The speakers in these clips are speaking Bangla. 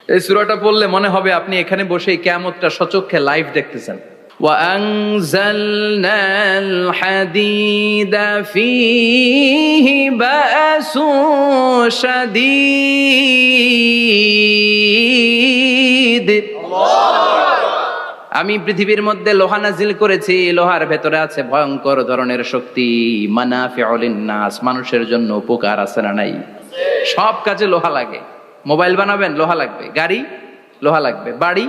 এই সূরাটা পড়লে মনে হবে আপনি এখানে বসেই কিয়ামতটা সচক্ষে লাইভ দেখতেছেন। وأنزلنا الحديد فيه بأس شديد। আমি পৃথিবীর মধ্যে লোহা নাজিল করেছি, লোহার ভেতরে আছে ভয়ঙ্কর ধরনের শক্তি। মানাফিউল লিন্নাস, মানুষের জন্য উপকার আছে না নাই? সব কাজে লোহা লাগে। মোবাইল বানাবেন, লোহা লাগবে। গাড়ি, লোহা লাগবে। বাড়ি,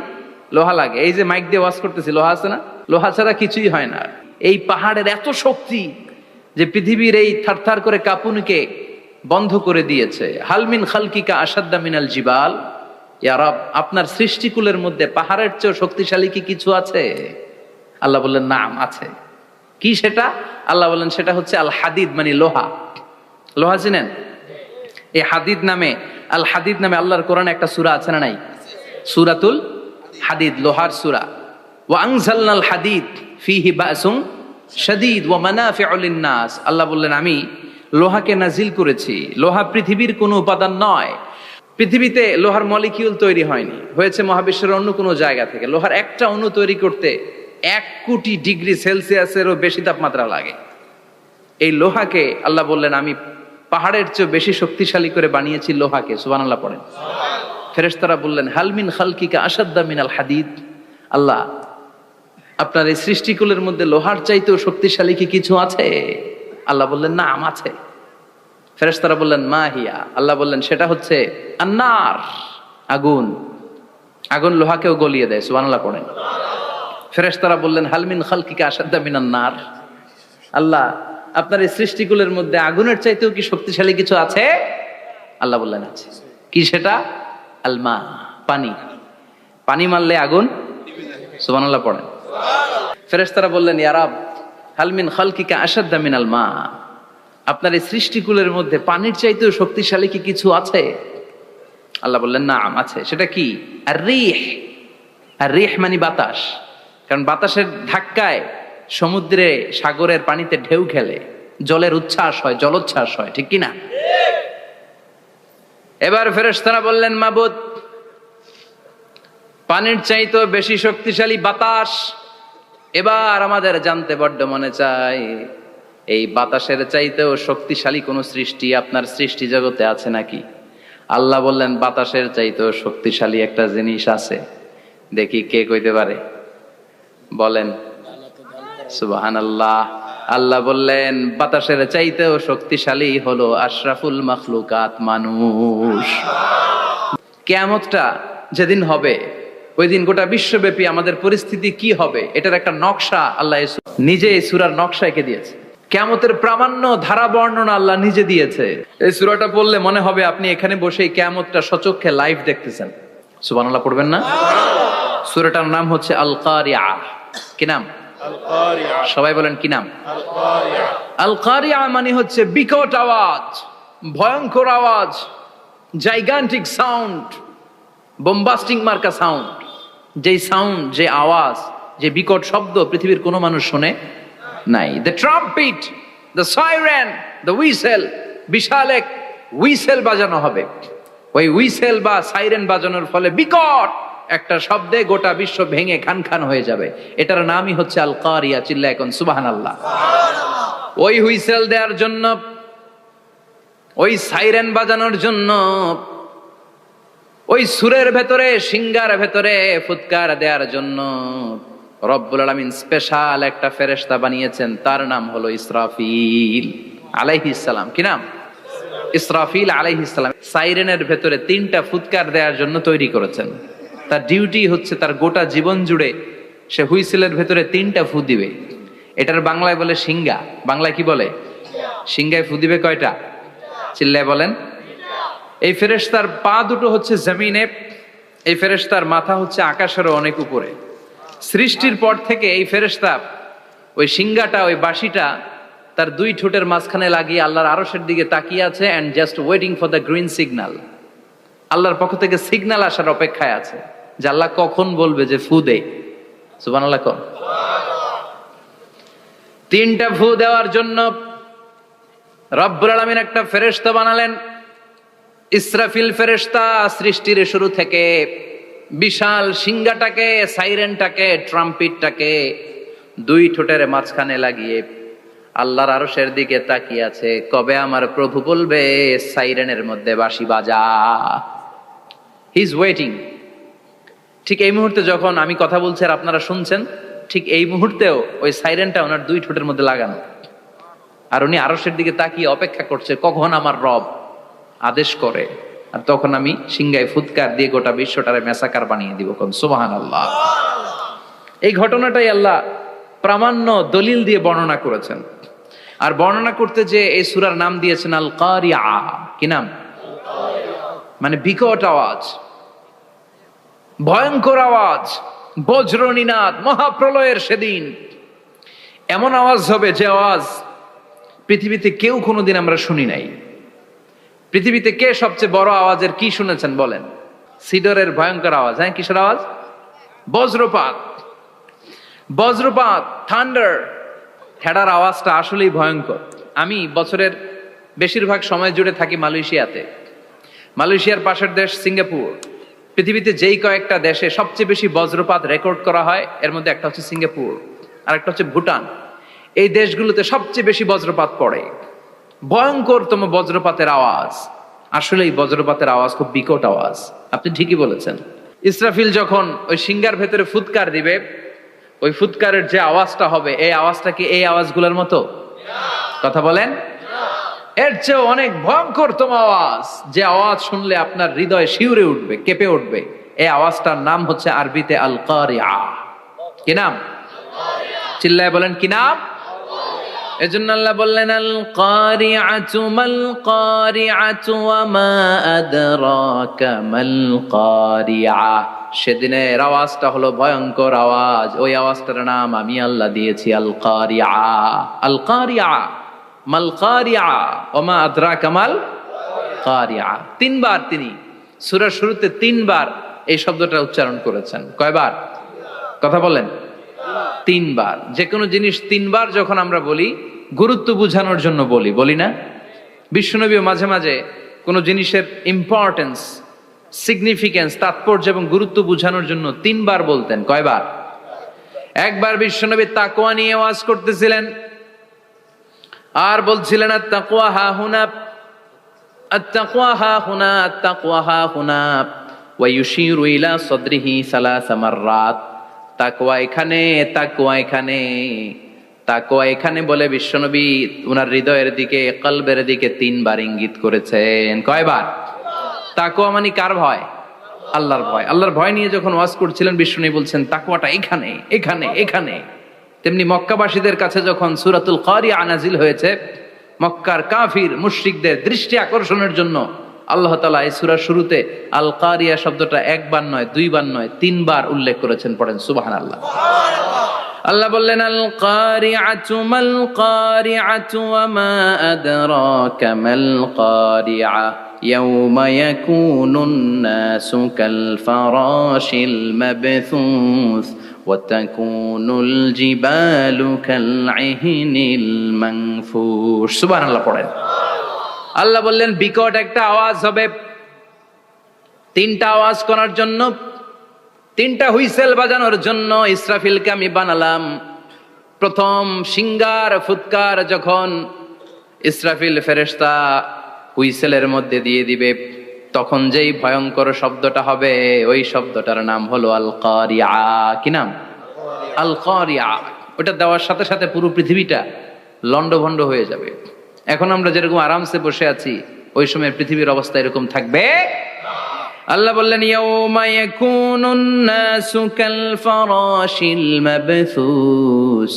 লোহা লাগে। এই যে মাইক দিয়ে ওয়াজ করতেছি, লোহা আছে না? লোহা ছাড়া কিছুই হয় না। এই পাহাড়ের এত শক্তি যে পৃথিবীর এই থারথার করে কাঁপুনিকে বন্ধ করে দিয়েছে। হালমিন খালকিকা আসাদ্দা মিনাল জিবাল। ইয়া রব, আপনার সৃষ্টিকুলের মধ্যে পাহাড়ের চেয়ে শক্তিশালী কি কিছু আছে? আল্লাহ বললেন নাম আছে। কি সেটা? আল্লাহ বললেন সেটা হচ্ছে আল হাদিদ, মানে লোহা। লোহা চিনেন? এই হাদিদ নামে, আল হাদিদ নামে আল্লাহর কোরআনে একটা সূরা আছে না নাই? সূরাতুল হাদিদ, লোহার সূরা। ওয়া আনজালনাল হাদিদ ফীহি বাসুন শাদীদ ওয়া মানাফিউল লিন্নাস। আল্লাহ বললেন আমি লোহাকে নাজিল করেছি। লোহা পৃথিবীর কোনো উপাদান নয়। পৃথিবীতে লোহার মলিকিউল তৈরি হয়নি, হয়েছে মহাবিশ্বের অন্য কোনো জায়গা থেকে। লোহার একটা অণু তৈরি করতে 1 কোটি ডিগ্রি সেলসিয়াসেরও বেশি তাপমাত্রা লাগে। এই লোহাকে আল্লাহ বললেন আমি পাহাড়ের চেয়ে বেশি শক্তিশালী করে বানিয়েছি লোহাকে। সুবহানাল্লাহ পড়েন। ফেরেশতারা বললেন হালমিন খালকিকা আসাদ্দা মিনাল হাদিদ। আল্লাহ, আপনার এই সৃষ্টিকুলের মধ্যে লোহার চাইতেও শক্তিশালী কি কিছু আছে? আল্লাহ বললেন নাম আছে। ফেরেশতারা বললেন মা হিয়া। আল্লাহ বললেন সেটা হচ্ছে আন্নার, আগুন। আগুন লোহাকেও গলিয়ে দেয়। সুবহানাল্লাহ পড়েন। ফেরেশতারা বললেন হালমিন খালকিকা আসাদ্দা মিনান নার। আল্লাহ, আপনার এই সৃষ্টিকুলের মধ্যে আগুনের চাইতেও কি শক্তিশালী কিছু আছে? আল্লাহ বললেন আছে। কি সেটা? আলমা, পানি। পানি মারলে আগুন। সুবহানাল্লাহ পড়েন। ফেরেশতারা বললেন ইয়া রব, হালমিন খালকিকা আসাদ্দা মিনাল মা। আপনার এই সৃষ্টিকুলের মধ্যে পানির চাইতেও শক্তিশালী কি কিছু আছে? আল্লাহ বললেন নাম আছে। সেটা কি? আর রিহ। আর রিহ মানে বাতাস। কারণ বাতাসের ধাক্কায় সমুদ্রে, সাগরের পানিতে ঢেউ খেলে, জলের উচ্ছ্বাস হয়, জলোচ্ছ্বাস হয়, ঠিক কিনা? এবার ফেরেশতারা বললেন মাবুদ, পানির চাইতেও বেশি শক্তিশালী বাতাস। এবার আমাদের জানতে বড্ড মনে চায়, এই বাতাসের চাইতেও শক্তিশালী কোন সৃষ্টি আপনার সৃষ্টি জগতে আছে নাকি? আল্লাহ বললেন বাতাসের চাইতেও শক্তিশালী একটা জিনিস আছে। দেখি কে কইতে পারে, বলেন। সুবহানাল্লাহ। আল্লাহ বললেন বাতাসের চাইতেও শক্তিশালী হলো আশরাফুল মাখলুকাত, মানুষ। কিয়ামতটা যেদিন হবে, ওই দিন গোটা বিশ্বব্যাপী আমাদের পরিস্থিতি কি হবে এটার একটা নকশা আল্লাহ নিজে এই সূরার নকশা এঁকে দিয়েছে। কিয়ামতের প্রামাণ্য ধারা বর্ণনা আল্লাহ নিজে দিয়েছে। এই সূরাটা পড়লে মনে হবে আপনি এখানে বসেই কিয়ামতটা সচক্ষে লাইভ দেখতেছেন। সুবহানাল্লাহ পড়বেন না? সূরাটার নাম হচ্ছে আল কারিয়া। কি নাম? আল কারিয়া। সবাই বলেন কি নাম? আল কারিয়া। আল কারিয়া মানে হচ্ছে বিকট আওয়াজ, ভয়ঙ্কর আওয়াজ, জাইগান্টিক সাউন্ড, বোম্বাস্টিং মার্কা সাউন্ড। যেই সাউন্ড, যে আওয়াজ, যে বিকট শব্দ পৃথিবীর কোনো মানুষ শুনে নাই। The trumpet, the siren, the whistle. বিশাল এক হুইসেল বাজানো হবে। ওই হুইসেল বা সাইরেন বাজানোর ফলে বিকট একটা শব্দে গোটা বিশ্ব ভেঙে খান খান হয়ে যাবে। এটার নামই হচ্ছে আল কারিয়া। চিল্লায় এখন সুবহানাল্লাহ। ওই হুইসেল দেওয়ার জন্য, ওই সাইরেন বাজানোর জন্য, ওই সুরের ভেতরে, সিঙ্গার ভেতরে ফুৎকার দেওয়ার জন্য রব্বুল আলামিন স্পেশাল একটা ফেরেশতা বানিয়েছেন। তার নাম হলো ইসরাফিল আলাইহিস সালাম। কি নাম? ইসরাফিল আলাইহিস সালাম। সাইরেনের ভেতরে 3টা ফুৎকার দেওয়ার জন্য তৈরি করেছেন। তার ডিউটি হচ্ছে তার গোটা জীবন জুড়ে সে হুইসেলের ভেতরে 3টা ফু দিবে। এটার বাংলায় বলে সিঙ্গা। বাংলায় কি বলে? সিঙ্গায় ফু দিবে কয়টা? চিল্লায় বলেন। এই ফেরেশতার পা দুটো হচ্ছে জমিনে, এই ফেরেশতার মাথা হচ্ছে আকাশেরও অনেক উপরে। সৃষ্টির পর থেকে এই ফেরেশতা ওই সিঙ্গাটা, ওই বাঁশিটা তার 2 ঠোঁটের মাঝখানে লাগিয়ে আল্লাহর আরশের দিকে তাকিয়ে আছে, and just waiting for the green signal. আল্লাহর পক্ষ থেকে সিগন্যাল আসার অপেক্ষায় আছে যে আল্লাহ কখন বলবে যে ফু দে। সুবহানাল্লাহ। 3টা ফু দেওয়ার জন্য রব্বুল আলামিন একটা ফেরেশতা বানালেন। ইসরাফিল ফেরেশতা সৃষ্টির শুরু থেকে বিশাল সিংহাটাকে, সাইরেনটাকে, ট্রাম্পিটটাকে দুই ঠোঁটের মাঝখানে লাগিয়ে আল্লাহর আরশের দিকে তাকিয়ে আছে, কবে আমার প্রভু বলবে সাইরেনের মধ্যে বাঁশি বাজা। He is waiting. ঠিক এই মুহূর্তে যখন আমি কথা বলছি আর আপনারা শুনছেন, ঠিক এই মুহূর্তেও ওই সাইরেনটা ওনার দুই ঠোঁটের মধ্যে লাগানো, আর উনি আরশের দিকে তাকিয়ে অপেক্ষা করছে কখন আমার রব আদেশ করে, আর তখন আমি সিংহায় ফুৎকার দিয়ে গোটা বিশ্বটারে মেসাকার বানিয়ে দিব। কোন সুবহানাল্লাহ। এই ঘটনাটাই আল্লাহ প্রামাণ্য দলিল দিয়ে বর্ণনা করেছেন। আর বর্ণনা করতে যে এই সূরার নাম দিয়েছেন আল কারিআ। কি নাম? মানে বিকট আওয়াজ, ভয়ঙ্কর আওয়াজ, বজ্র নিনাদ, মহাপ্রলয়ের সেদিন এমন আওয়াজ হবে যে আওয়াজ পৃথিবীতে কেউ কোনোদিন আমরা শুনি নাই। পৃথিবীতে কে সবচেয়ে বড় আওয়াজের কি শুনেছেন বলেন? সিডরের ভয়ঙ্কর আওয়াজ। হ্যাঁ, কিসের আওয়াজ? বজ্রপাত। বজ্রপাত, থান্ডার। ঠেডার আওয়াজটা আসলেই ভয়ঙ্কর। আমি বছরের বেশিরভাগ সময় জুড়ে থাকি মালয়েশিয়াতে। মালয়েশিয়ার পাশের দেশ সিঙ্গাপুর। পৃথিবীতে যেই কয়েকটা দেশে সবচেয়ে বেশি বজ্রপাত রেকর্ড করা হয় এর মধ্যে একটা হচ্ছে সিঙ্গাপুর, আর একটা হচ্ছে ভুটান। এই দেশগুলোতে সবচেয়ে বেশি বজ্রপাত পড়ে। ভয়ঙ্করতম বজ্রপাতের আওয়াজ। আসলে এই বজ্রপাতের আওয়াজ খুব বিকট আওয়াজ। আপনি ঠিকই বলেছেন। ইসরাফিল যখন ওই সিংহার ভেতরে ফুৎকার দিবে, ওই ফুৎকারের যে আওয়াজটা হবে, এই আওয়াজটা কি এই আওয়াজগুলোর মতো? কথা বলেন। এর চেয়ে অনেক ভয়ঙ্করতম আওয়াজ, যে আওয়াজ শুনলে আপনার হৃদয় শিউরে উঠবে, কেঁপে উঠবে। এই আওয়াজটার নাম হচ্ছে আরবিতে আল কারিআ। কি নাম? চিল্লায় বলেন, কি নাম? এজন্য আল্লাহ বললেন আল কারিআতু মাল কারিআতু ওয়া মা আদরাকা মাল কারিআ। সেদিনের আওয়াজটা হলো ভয়ঙ্কর আওয়াজ। ওই আওয়াজটার নাম আমি আল্লাহ দিয়েছি আল কারিআ। আল কারিআ মাল কারিআ ওয়া মা আদরাকা মাল কারিআ। তিনবার তিনি সূরার শুরুতে তিনবার এই শব্দটা উচ্চারণ করেছেন। কয়বার? কথা বলেন। তিনবার। যে কোনো জিনিস তিনবার যখন আমরা বলি, গুরুত্ব বোঝানোর জন্য বলি না? বিশ্বনবী মাঝে মাঝে কোনো জিনিসের ইম্পর্টেন্স, সিগনিফিকেন্স, তাৎপর্য এবং গুরুত্ব বোঝানোর জন্য তিনবার বলতেন। কয়বার? একবার বিশ্বনবী তাকওয়া নিয়ে ওয়াজ করতেছিলেন আর বলছিলেন আত-তাকওয়া হা হুনা, আত-তাকওয়া হা হুনা, আত-তাকওয়া হা হুনা, ওয়া ইউশিরু ইলা সাদরিহি সালাসা মাররাত। তাকওয়া এখানে, তাকওয়া এখানে, তাকওয়া এখানে বলে বিশ্বনবী ওনার হৃদয়ের দিকে, কলবের দিকে তিনবার ইঙ্গিত করেছেন। কয়বার? তাকওয়া মানে কার ভয়? আল্লাহর ভয়। আল্লাহর ভয় নিয়ে যখন ওয়াজ করছিলেন বিশ্বনবী বলছেন তাকওয়াটা এখানে, এখানে, এখানে। তেমনি মক্কাবাসীদের কাছে যখন সূরাতুল কারিআ নাজিল হয়েছে, মক্কার কাফির মুশরিকদের দৃষ্টি আকর্ষণের জন্য আল্লাহ তাআলা এই সূরার শুরুতে আল কারিয়া শব্দটা একবার নয়, দুইবার নয়, তিনবার উল্লেখ করেছেন। পড়েন সুবহানাল্লাহ। আল্লাহ বললেন আল কারিআতু মাল কারিআতু ওয়া মা আদরাকা মাল কারিআ ইয়াউমা ইয়াকুনুন নাসু কাল ফারাশিল মাবথুস ওয়া তাকুনুল জিবালু কাল ইহনিল মানফুশ। সুবহানাল্লাহ পড়েন। আল্লাহ বললেন বিকট একটা আওয়াজ হবে। তিনটা আওয়াজ করার জন্য, তিনটা হুইসেল বাজানোর জন্য ইসরাফিলকে আমি বানালাম। প্রথম সিংহার ফুৎকার যখন ইসরাফিল ফেরেশতা হুইসেলের মধ্যে দিয়ে দিবে, তখন যেই ভয়ঙ্কর শব্দটা হবে, ওই শব্দটার নাম হলো আল কারিআ। কি নাম? আল কারিআ। ওটা দেওয়ার সাথে সাথে পুরো পৃথিবীটা লন্ডভন্ড হয়ে যাবে। এখন আমরা যেরকম আরামসে বসে আছি, ওই সময় পৃথিবীর অবস্থা এরকম থাকবে। আল্লাহ বললেন ইয়াউমা ইয়াকুনুন নাসু কাল ফারাশিল মাবথুস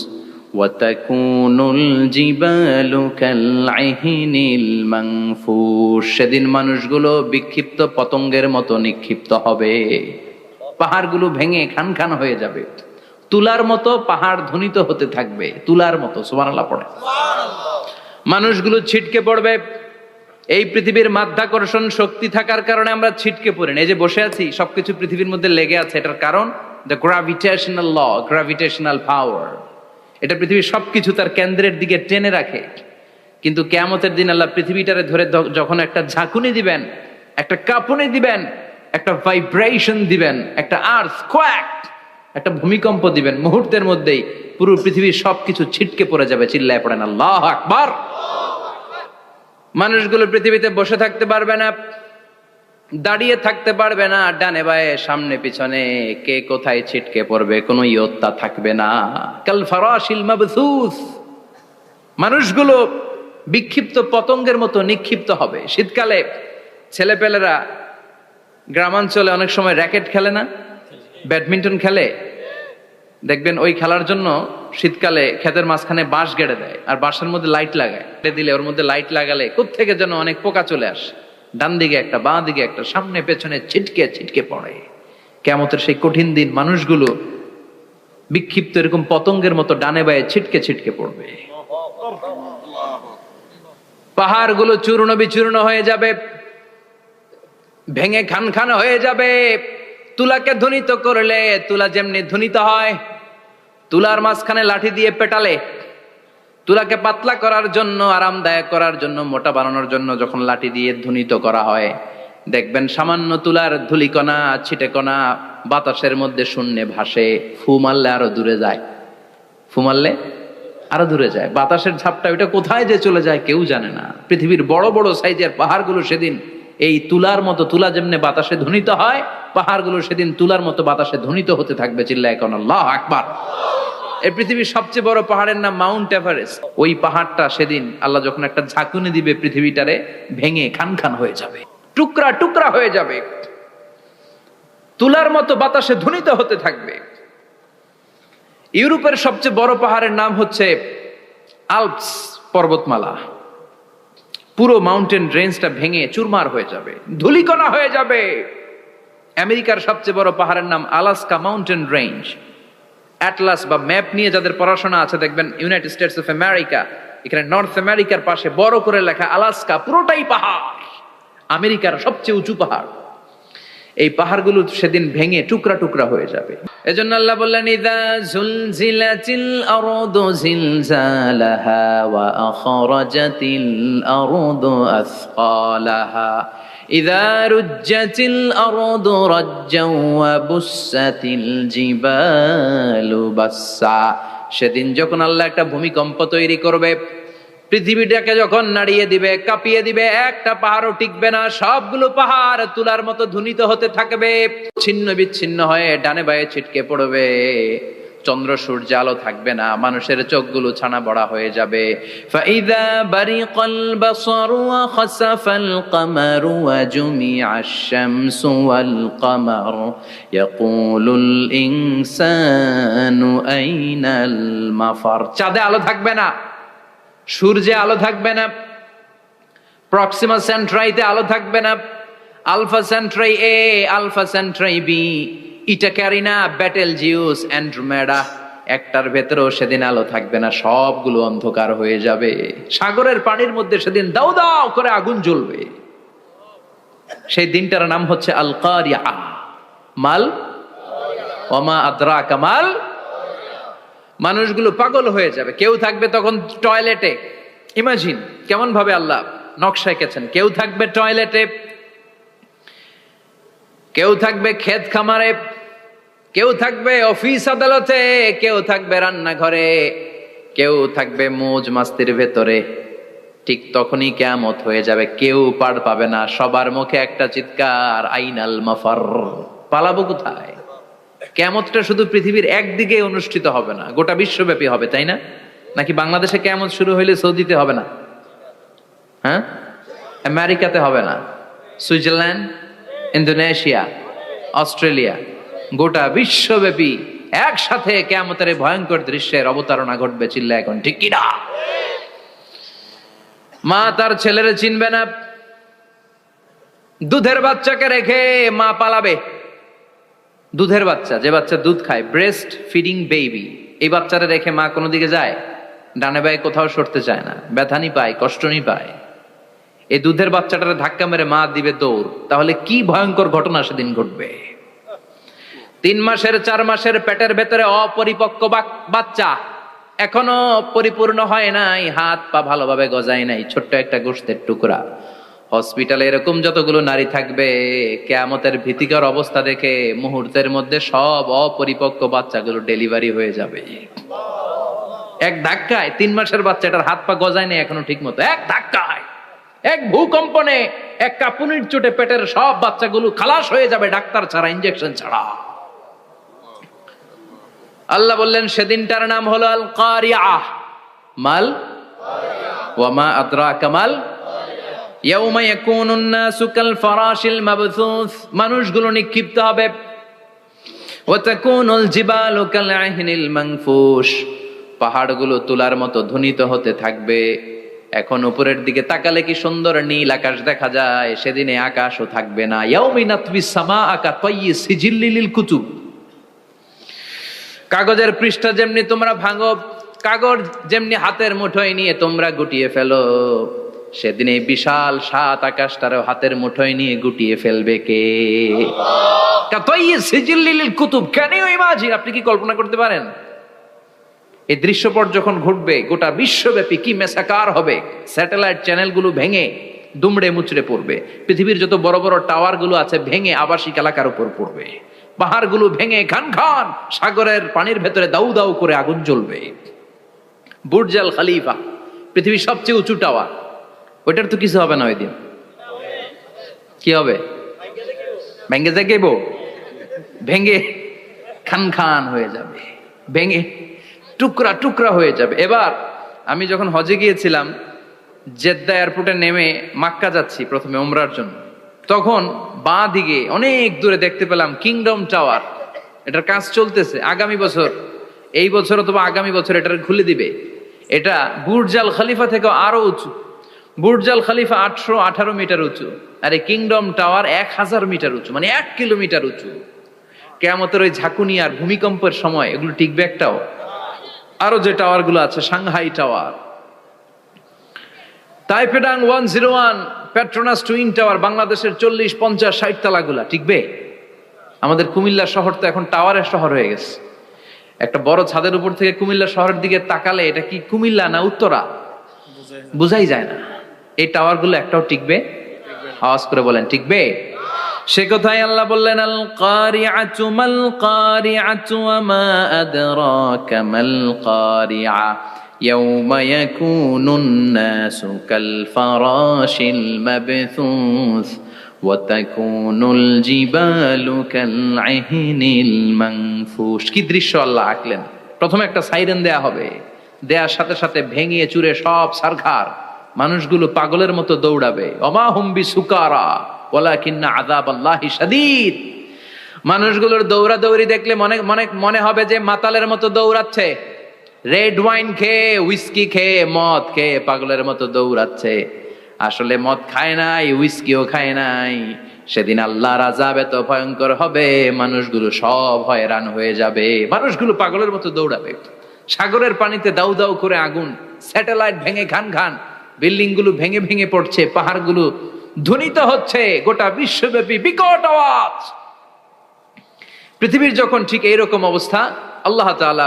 ওয়া তাকুনুল জিবালু কাল ইহনিল মানফুশ। সেদিন মানুষগুলো বিক্ষিপ্ত পতঙ্গের মতো নিক্ষিপ্ত হবে। পাহাড়গুলো ভেঙে খান খান হয়ে যাবে। তুলার মতো পাহাড় ধ্বনিত হতে থাকবে, তুলার মতো। সুবহানাল্লাহ পড়ে। মানুষগুলো ছিটকে পড়বে। এই পৃথিবীর মাধ্যাকর্ষণ শক্তি থাকার কারণে আমরা ছিটকে পড়ি না। এই যে বসে আছি, সবকিছু পৃথিবীর মধ্যে লেগে আছে। এটার কারণ দ্য গ্র্যাভিটেশনাল ল, গ্র্যাভিটেশনাল পাওয়ার। এটা পৃথিবীর সবকিছু তার কেন্দ্রের দিকে টেনে রাখে। কিন্তু কিয়ামতের দিন আল্লাহ পৃথিবীটারে ধরে যখন একটা ঝাঁকুনি দিবেন, একটা কাঁপুনি দিবেন, একটা ভাইব্রেশন দিবেন, একটা আর্থকোয়াক, একটা ভূমিকম্প দিবেন, মুহূর্তের মধ্যেই পুরো পৃথিবীর সবকিছু ছিটকে পড়ে যাবে। চিল্লায় পড়েন আল্লাহু আকবার। মানুষগুলো পৃথিবীতে বসে থাকতে পারবে না, দাঁড়িয়ে থাকতে পারবে না, ডানে বায়ে সামনে পিছনে কে কোথায় ছিটকে পড়বে কোনো ইয়ত্তা থাকবে না। কাল ফারাশিল মাবসুস, মানুষগুলো বিক্ষিপ্ত পতঙ্গের মতো নিক্ষিপ্ত হবে। শীতকালে ছেলেপেলেরা গ্রামাঞ্চলে অনেক সময় র্যাকেট খেলে না, ব্যাডমিন্টন খেলে, দেখবেন ওই খেলার জন্য শীতকালে ক্ষেতের মাঝখানে বাঁশ গেড়ে দেয় আর বাঁশের মধ্যে লাইট লাগায়, দিলে ওর মধ্যে লাইট লাগালে কোত্থেকে যেন অনেক পোকা চলে আসে, ডান দিকে একটা বাঁ দিকে একটা, সামনে পেছনে ছিটকে ছিটকে পড়ে। কিয়ামতের সেই কঠিন দিন মানুষগুলো বিক্ষিপ্ত এরকম পতঙ্গের মতো ডানে বায়ে ছিটকে ছিটকে পড়বে। পাহাড়গুলো চূর্ণ বিচূর্ণ হয়ে যাবে, ভেঙে খান খান হয়ে যাবে। তুলাকে ধ্বনিত করলে তুলা যেমনি ধ্বনিত হয়, তুলার মাঝখানে লাঠি দিয়ে পেটালে, তুলাকে পাতলা করার জন্য, আরামদায়ক করার জন্য, মোটা বানানোর জন্য যখন লাঠি দিয়ে ধ্বনিত করা হয়, দেখবেন সামান্য তুলার ধুলিকণা ছিটেকণা বাতাসের মধ্যে শূন্যে ভাসে। ফু মারলে আরো দূরে যায়, ফু মারলে আরো দূরে যায়। বাতাসের ঝাপটা ওইটা কোথায় যে চলে যায় কেউ জানে না। পৃথিবীর বড় বড় সাইজের পাহাড়গুলো সেদিন এই তুলার মতো, তুলা যেমনি বাতাসে ধ্বনিত হয়, পাহাড়গুলো সেদিন তুলার মতো বাতাসে ধ্বনিত হতে থাকবে। চিল্লায় এখন আল্লাহু আকবার। এই পৃথিবীর সবচেয়ে বড় পাহাড়ের নাম মাউন্ট এভারেস্ট। ওই পাহাড়টা সেদিন আল্লাহ যখন একটা ঝাঁকুনি দিবে, পৃথিবীটারে ভেঙে খান খান হয়ে যাবে, টুকরা টুকরা হয়ে যাবে, তুলার মতো বাতাসে ধ্বনিত হতে থাকবে। ইউরোপের সবচেয়ে বড় পাহাড়ের নাম হচ্ছে আল্পস পর্বতমালা। পুরো মাউন্টেন রেঞ্জটা ভেঙে চুরমার হয়ে যাবে, ধূলিকণা হয়ে যাবে। আমেরিকার সবচেয়ে বড় পাহাড়ের নাম আলাস্কা মাউন্টেন রেঞ্জ। অ্যাটলাস বা ম্যাপ নিয়ে যাদের পড়াশোনা আছে দেখবেন ইউনাইটেড স্টেটস অফ আমেরিকা, এখানে নর্থ আমেরিকার পাশে বড় করে লেখা আলাস্কা, পুরোটাই পাহাড়, আমেরিকার সবচেয়ে উঁচু পাহাড়। এই পাহাড়গুলো সেদিন ভেঙে টুকরা টুকরা হয়ে যাবে। এজন্য আল্লাহ বললেন, ইযা জুলজিলাতিল আরদু জিলজালাহা ওয়া আখরাজাতিল আরদু আসকালাহা ইযা রুজ্জাতিল আরদু রাজ্জাও ওয়া বুসাতিল জিবালু বাসসা। সেদিন যখন আল্লাহ একটা ভূমিকম্প তৈরি করবে, পৃথিবীটাকে যখন নাড়িয়ে দিবে, কাঁপিয়ে দিবে, একটা পাহাড়ও টিকবে না, সবগুলো পাহাড় তুলার মতো ধ্বনিত হতে থাকবে, ছিন্ন বিচ্ছিন্ন হয়ে ডানে বায়ে ছিটকে পড়বে। চন্দ্র সূর্য আলো থাকবে না, মানুষের চোখগুলো ছানা বড়া হয়ে যাবে। ফাইদা বারিকাল বাসারু ওয়া খাসাফাল কামারু ওয়া জুমিআশ শামসু ওয়াল কামার ইয়াকুলুল ইনসানু আইনাল মাফার। চাঁদে আলো থাকবে না, সূর্যে আলো থাকবে না, প্রক্সিমা সেন্ট্রাইতে আলো থাকবে না, আলফা সেন্ট্রাই এ, আলফা সেন্ট্রাই বি, ইটা ক্যারিনা, ব্যাটেল জিউস, অ্যান্ড্রোমেডা, একটার ভেতরেও সেদিন আলো থাকবে না, সবগুলো অন্ধকার হয়ে যাবে। সাগরের পানির মধ্যে সেদিন দাউ দাউ করে আগুন জ্বলবে। সেই দিনটার নাম হচ্ছে আল কারিয়া। মাল ওমা আদরাকা মাল। মানুষগুলো পাগল হয়ে যাবে। কেউ থাকবে তখন টয়লেটে, ইমাজিন কেমন ভাবে আল্লাহ নকশা এঁকেছেন। কেউ থাকবে টয়লেটে, কেউ থাকবে ক্ষেত খামারে, কেউ থাকবে অফিস আদালতে, কেউ থাকবে রান্নাঘরে, কেউ থাকবে মৌজ মাস্তির ভেতরে। ঠিক তখনই কিয়ামত হয়ে যাবে, কেউ পার পাবে না। সবার মুখে একটা চিৎকার, আইনাল মাফার। পালাবো কোথায়? কিয়ামতটা শুধু পৃথিবীর একদিকে অনুষ্ঠিত হবে না, গোটা বিশ্বব্যাপী হবে, তাই না? নাকি বাংলাদেশে কিয়ামত শুরু হইলে সৌদিতে হবে না? হ্যাঁ, আমেরিকাতে হবে না, সুইজারল্যান্ড, ইন্দোনেশিয়া, অস্ট্রেলিয়া, গোটা বিশ্বব্যাপী একসাথে কিয়ামতের ভয়ঙ্কর দৃশ্যের অবতারণা ঘটবে। চিল্লা এখন ঠিক কিনা? মা তার ছেলেরে চিনবে না, দুধের বাচ্চাকে রেখে মা পালাবে। দুধের বাচ্চা, যে বাচ্চা দুধ খায়, ব্রেস্ট ফিডিং বেবি, এই বাচ্চারা রেখে মা কোনো দিকে যায়? ডানে বায়ে কোথাও সরতে চায় না, ব্যথানি পায়, কষ্টনি পায়। এই দুধের বাচ্চাটারে ধাক্কা মেরে মা দিবে দৌড়। তাহলে কি ভয়ঙ্কর ঘটনা সেদিন ঘটবে। 3 মাসের 4 মাসের পেটের ভেতরে অপরিপক্ক বাচ্চা, এখনো পরিপূর্ণ হয় নাই, হাত পা ভালোভাবে গজায় নাই, ছোট্ট একটা গোশতের টুকরা। হসপিটালে এরকম যতগুলো নারী থাকবে, কিয়ামতের ভীতিকর অবস্থা দেখে মুহূর্তের মধ্যে সব অপরিপক্ক বাচ্চাগুলো ডেলিভারি হয়ে যাবে। এক ধাক্কায় 3 মাসের বাচ্চাটার হাত পা গজায় নেই এখনো ঠিক মতো, এক ধাক্কায়, এক ভূকম্পনে, এক কাঁপুনির চোটে পেটের সব বাচ্চাগুলো খালাস হয়ে যাবে ডাক্তার ছাড়া, ইনজেকশন ছাড়া। আল্লাহ বললেন সেদিনটার নাম হলো আল কারিআহ। মাল ওয়া মা আদরাকা মাল ইয়াউমা ইয়াকুনুন নাসু কাল ফারাশিল মাবথুস, মানুষগুলো নিক্ষিপ্ত হবে। ওয়া তাকুনুল জিবালু কাল আহিনিল মানফুশ, পাহাড়গুলো তুলার মতো ধ্বনিত হতে থাকবে। এখন উপরের দিকে তাকালে কি সুন্দর নীল আকাশ দেখা যায়, সেদিনে আকাশও থাকবে না। ইয়াউমিন নাতবিস সামাআ কাতায়্যি সিজিল্লিল লিল কুতুব, কাগজের পৃষ্ঠা যেমনি তোমরা ভাঙো, কাগজ যেমনি হাতের মুঠোয় নিয়ে তোমরা গুটিয়ে ফেলো, সেদিন এই বিশাল 7 আকাশটারও হাতের মুঠোয় নিয়ে গুটিয়ে ফেলবে কে? কাতায়্যি সিজিল্লিল লিল কুতুব, ক্যান ইউ ইমাজিন? আপনি কি কল্পনা করতে পারেন এই দৃশ্যপট যখন ঘটবে গোটা বিশ্বব্যাপী কি মেসাকার হবে? স্যাটেলাইট চ্যানেলগুলো ভেঙে দুমড়ে মুচড়ে পড়বে, পৃথিবীর যত বড় বড় টাওয়ার গুলো আছে ভেঙে আবাসিক এলাকার উপর পড়বে, পাহাড়গুলো ভেঙে খান খান সাগরের পানির ভেতরে দাউ দাউ করে আগুন জ্বলবে। বুর্জ আল খলিফা পৃথিবীর সবচেয়ে উঁচু টাওয়ার, ওইটার তো কিছু হবে না, ওই দিন কি হবে? ভেঙে যাইব, ভেঙে খান খান হয়ে যাবে, ভেঙে টুকরা টুকরা হয়ে যাবে। এবার আমি যখন হজে গিয়েছিলাম, জেদ্দা এয়ারপোর্টে নেমে মক্কা যাচ্ছি প্রথমে উমরার জন্য, তখন বাঁ দিকে অনেক দূরে দেখতে পেলাম কিংডম টাওয়ার। এটার কাজ চলতেছে, আগামী বছর, এই বছর অথবা আগামী বছর এটার খুলে দিবে। এটা বুর্জ আল খলিফা থেকে আরো উঁচু। বুর্জ আল খলিফা 818 মিটার উঁচু, আর এই কিংডম টাওয়ার 1000 মিটার উঁচু, মানে 1 কিলোমিটার উঁচু। কিয়ামতের ওই ঝাঁকুনি আর ভূমিকম্পের সময় এগুলো টিকবে একটাও? আরো যে টাওয়ার গুলো আছে, সাংহাই টাওয়ার, তাইপেডাং 101, পেট্রোনাস টুইন টাওয়ার, বাংলাদেশের 40, 50, 60 তালাগুলা টিকবে? আমাদের কুমিল্লা শহর তো এখন টাওয়ারের শহর হয়ে গেছে। একটা বড় ছাদের উপর থেকে কুমিল্লা শহরের দিকে তাকালে এটা কি কুমিল্লা না উত্তরা বুঝাই যায় না। এই টাওয়ার গুলো একটাও টিকবে? আওয়াজ করে বলেন টিকবে? সে কথাই আল্লাহ বললেন আল কারিআতু মাল কারিআতু ওয়া মা আদরাকা মাল কারিআ ইয়াউমা ইয়াকুনুন নাসু কাল ফারাশিল মাবথুস ওয়া তাকুনুল জিবালু কাল আহিনিল মানফুশ। কি দৃশ্য আল্লাহ আঁকলেন! প্রথমে একটা সাইরেন দেয়া হবে, দেয়ার সাথে সাথে ভেঙে চুরে সব সারখার, মানুষগুলো পাগলের মতো দৌড়াবে। ওমা হুম বিসুকারা ওয়ালাকিন্না আযাবাল্লাহি শাদীদ। মানুষগুলোর দৌড়াদৌড়ি দেখলে মনে হবে যে মাতালের মতো দৌড়াচ্ছে, রেড ওয়াইন খেয়ে, হুইস্কি খেয়ে, মদ খেয়ে পাগলের মতো দৌড়াচ্ছে। আসলে মদ খায় নাই, হুইস্কিও খায় নাই। সেদিন আল্লাহর আযাব এত ভয়ঙ্কর হবে, মানুষগুলো সব হয়রান হয়ে যাবে, মানুষগুলো পাগলের মতো দৌড়াবে। সাগরের পানিতে দাউ দাউ করে আগুন, স্যাটেলাইট ভেঙে খান খান, বিল্ডিং গুলো ভেঙে ভেঙে পড়ছে, পাহাড়গুলো ধ্বনিত হচ্ছে, গোটা বিশ্বব্যাপী বিকট আওয়াজ। পৃথিবীর যখন ঠিক এইরকম অবস্থা, আল্লাহ তাআলা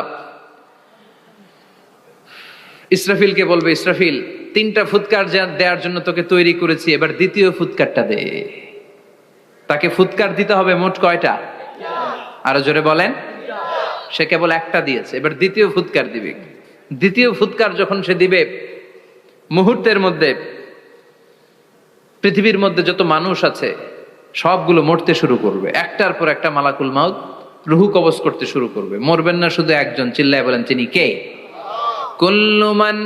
ইসরাফিলকে বলবে, ইসরাফিল 3টা ফুৎকার দেওয়ার জন্য তোকে তৈরি করেছি, এবার দ্বিতীয় ফুৎকারটা দে। তাকে ফুৎকার দিতে হবে মোট কয়টা? আরো জোরে বলেন। সে কেবল একটা দিয়েছে, এবার দ্বিতীয় ফুৎকার দিবে। দ্বিতীয় ফুৎকার যখন সে দিবে, মুহূর্তের মধ্যে পৃথিবীর মধ্যে যত মানুষ আছে সবগুলো মরতে শুরু করবে, একটার পর একটা মালাকুল মাউত রুহু কবজ করতে শুরু করবে। মরবেন না শুধু একজন, চিল্লায় বলেন তিনি কে? কুল্লু মান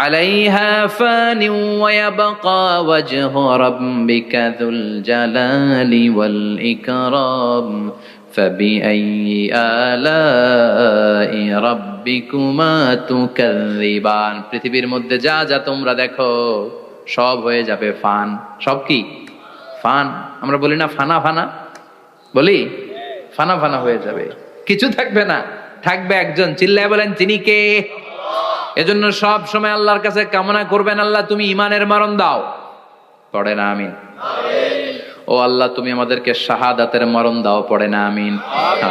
আলাইহা ফানি ওয়া ইয়াবকা ওয়াজহু রাব্বিকা যুল জালালি ওয়াল ইকরাম ফাবিআইয়ি আলাই রাব্বিকুমা তুকাযযিবান। পৃথিবীর মধ্যে যা যা তোমরা দেখো সব হয়ে যাবে ফান। সব কি? ফান। আমরা বলি না ফানা ফানা, বলি ফানা ফানা হয়ে যাবে, কিছু থাকবে না, থাকবে একজন, চিল্লায় বলেন তিনি কে? এজন্য সব সময় আল্লাহর কাছে কামনা করবেন, আল্লাহ তুমি ঈমানের মরণ দাও। পড়ে না আমিন? ও আল্লাহ তুমি আমাদেরকে শাহাদাতের মরণ দাও। পড়ে না আমিন?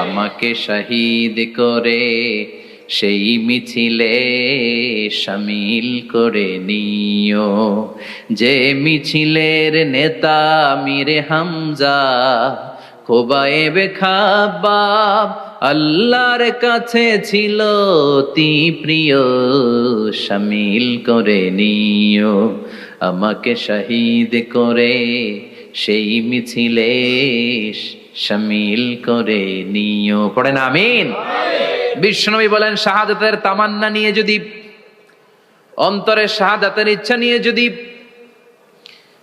আমাকে শহীদ করে সেই মিছিলে শামিল করে নিও। যে মিছিলের নেতা মীরে হামজা, খোবায়েবে খাব্বাব আল্লাহর কাছে ছিল অতি প্রিয়, শামিল করে নিও। আমাকে শহীদ করে সেই মিছিলে শামিল করে নিও। পড়েন আমিন। বিশ্বনবী বলেন, শাহাদাতের তামান্না নিয়ে যদি, অন্তরে শাহাদাতের ইচ্ছা নিয়ে যদি,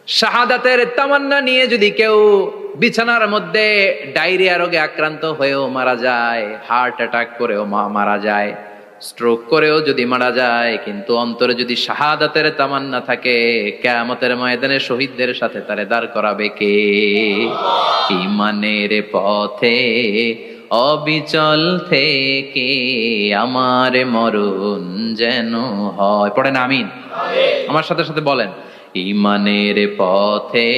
শাহাদাতের তামান্না নিয়ে যদি কেউ বিছানার মধ্যে ডায়রিয়া রোগে আক্রান্ত হয়েও মারা যায়, হার্ট অ্যাটাক করেও মারা যায়, স্ট্রোক করেও যদি মারা যায়, কিন্তু অন্তরে যদি শাহাদাতের তামান্না থাকে, কিয়ামতের ময়দানে শহীদদের সাথে তারে দাঁড় করাবে কে? ঈমানের পথে অবিচল থেকে আমার মরণ যেন হয়। পড়েন আমিন। আমার সাথে সাথে বলেন, ঈমানের পথে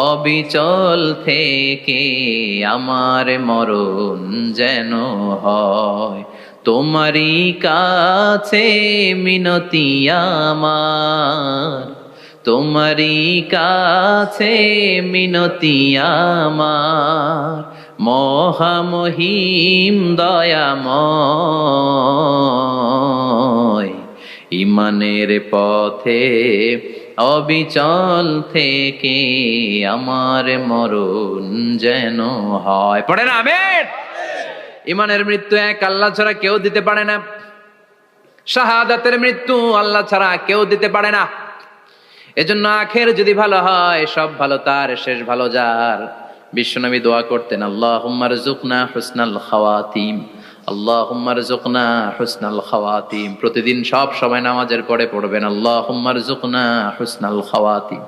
অবিচল থেকে আমার মরণ যেন হয়। তোমারই কাছে মিনতি আমার, তোমারই কাছে মিনতি আমার, মহামহিম দয়াময়। ঈমানের পথে অবিচল থেকে আমার মরণ যেন হয়। পড়েন আমিন। ঈমানের মৃত্যু এক আল্লাহ ছাড়া কেউ দিতে পারে না, শাহাদাতের মৃত্যু আল্লাহ ছাড়া কেউ দিতে পারে না। এজন্য আখের যদি ভালো হয়, সব ভালো তার, শেষ ভালো যার। বিশ্বনবী দোয়া করতেন, আল্লাহুম্মা রযুকনা হুসনাল খাওয়াতিম, আল্লাহুম্মা রযুকনা হুসনাল খাওয়াতিম। প্রতিদিন সব সময় নামাজের পরে পড়বেন, আল্লাহুম্মা রযুকনা হুসনাল খাওয়াতিম,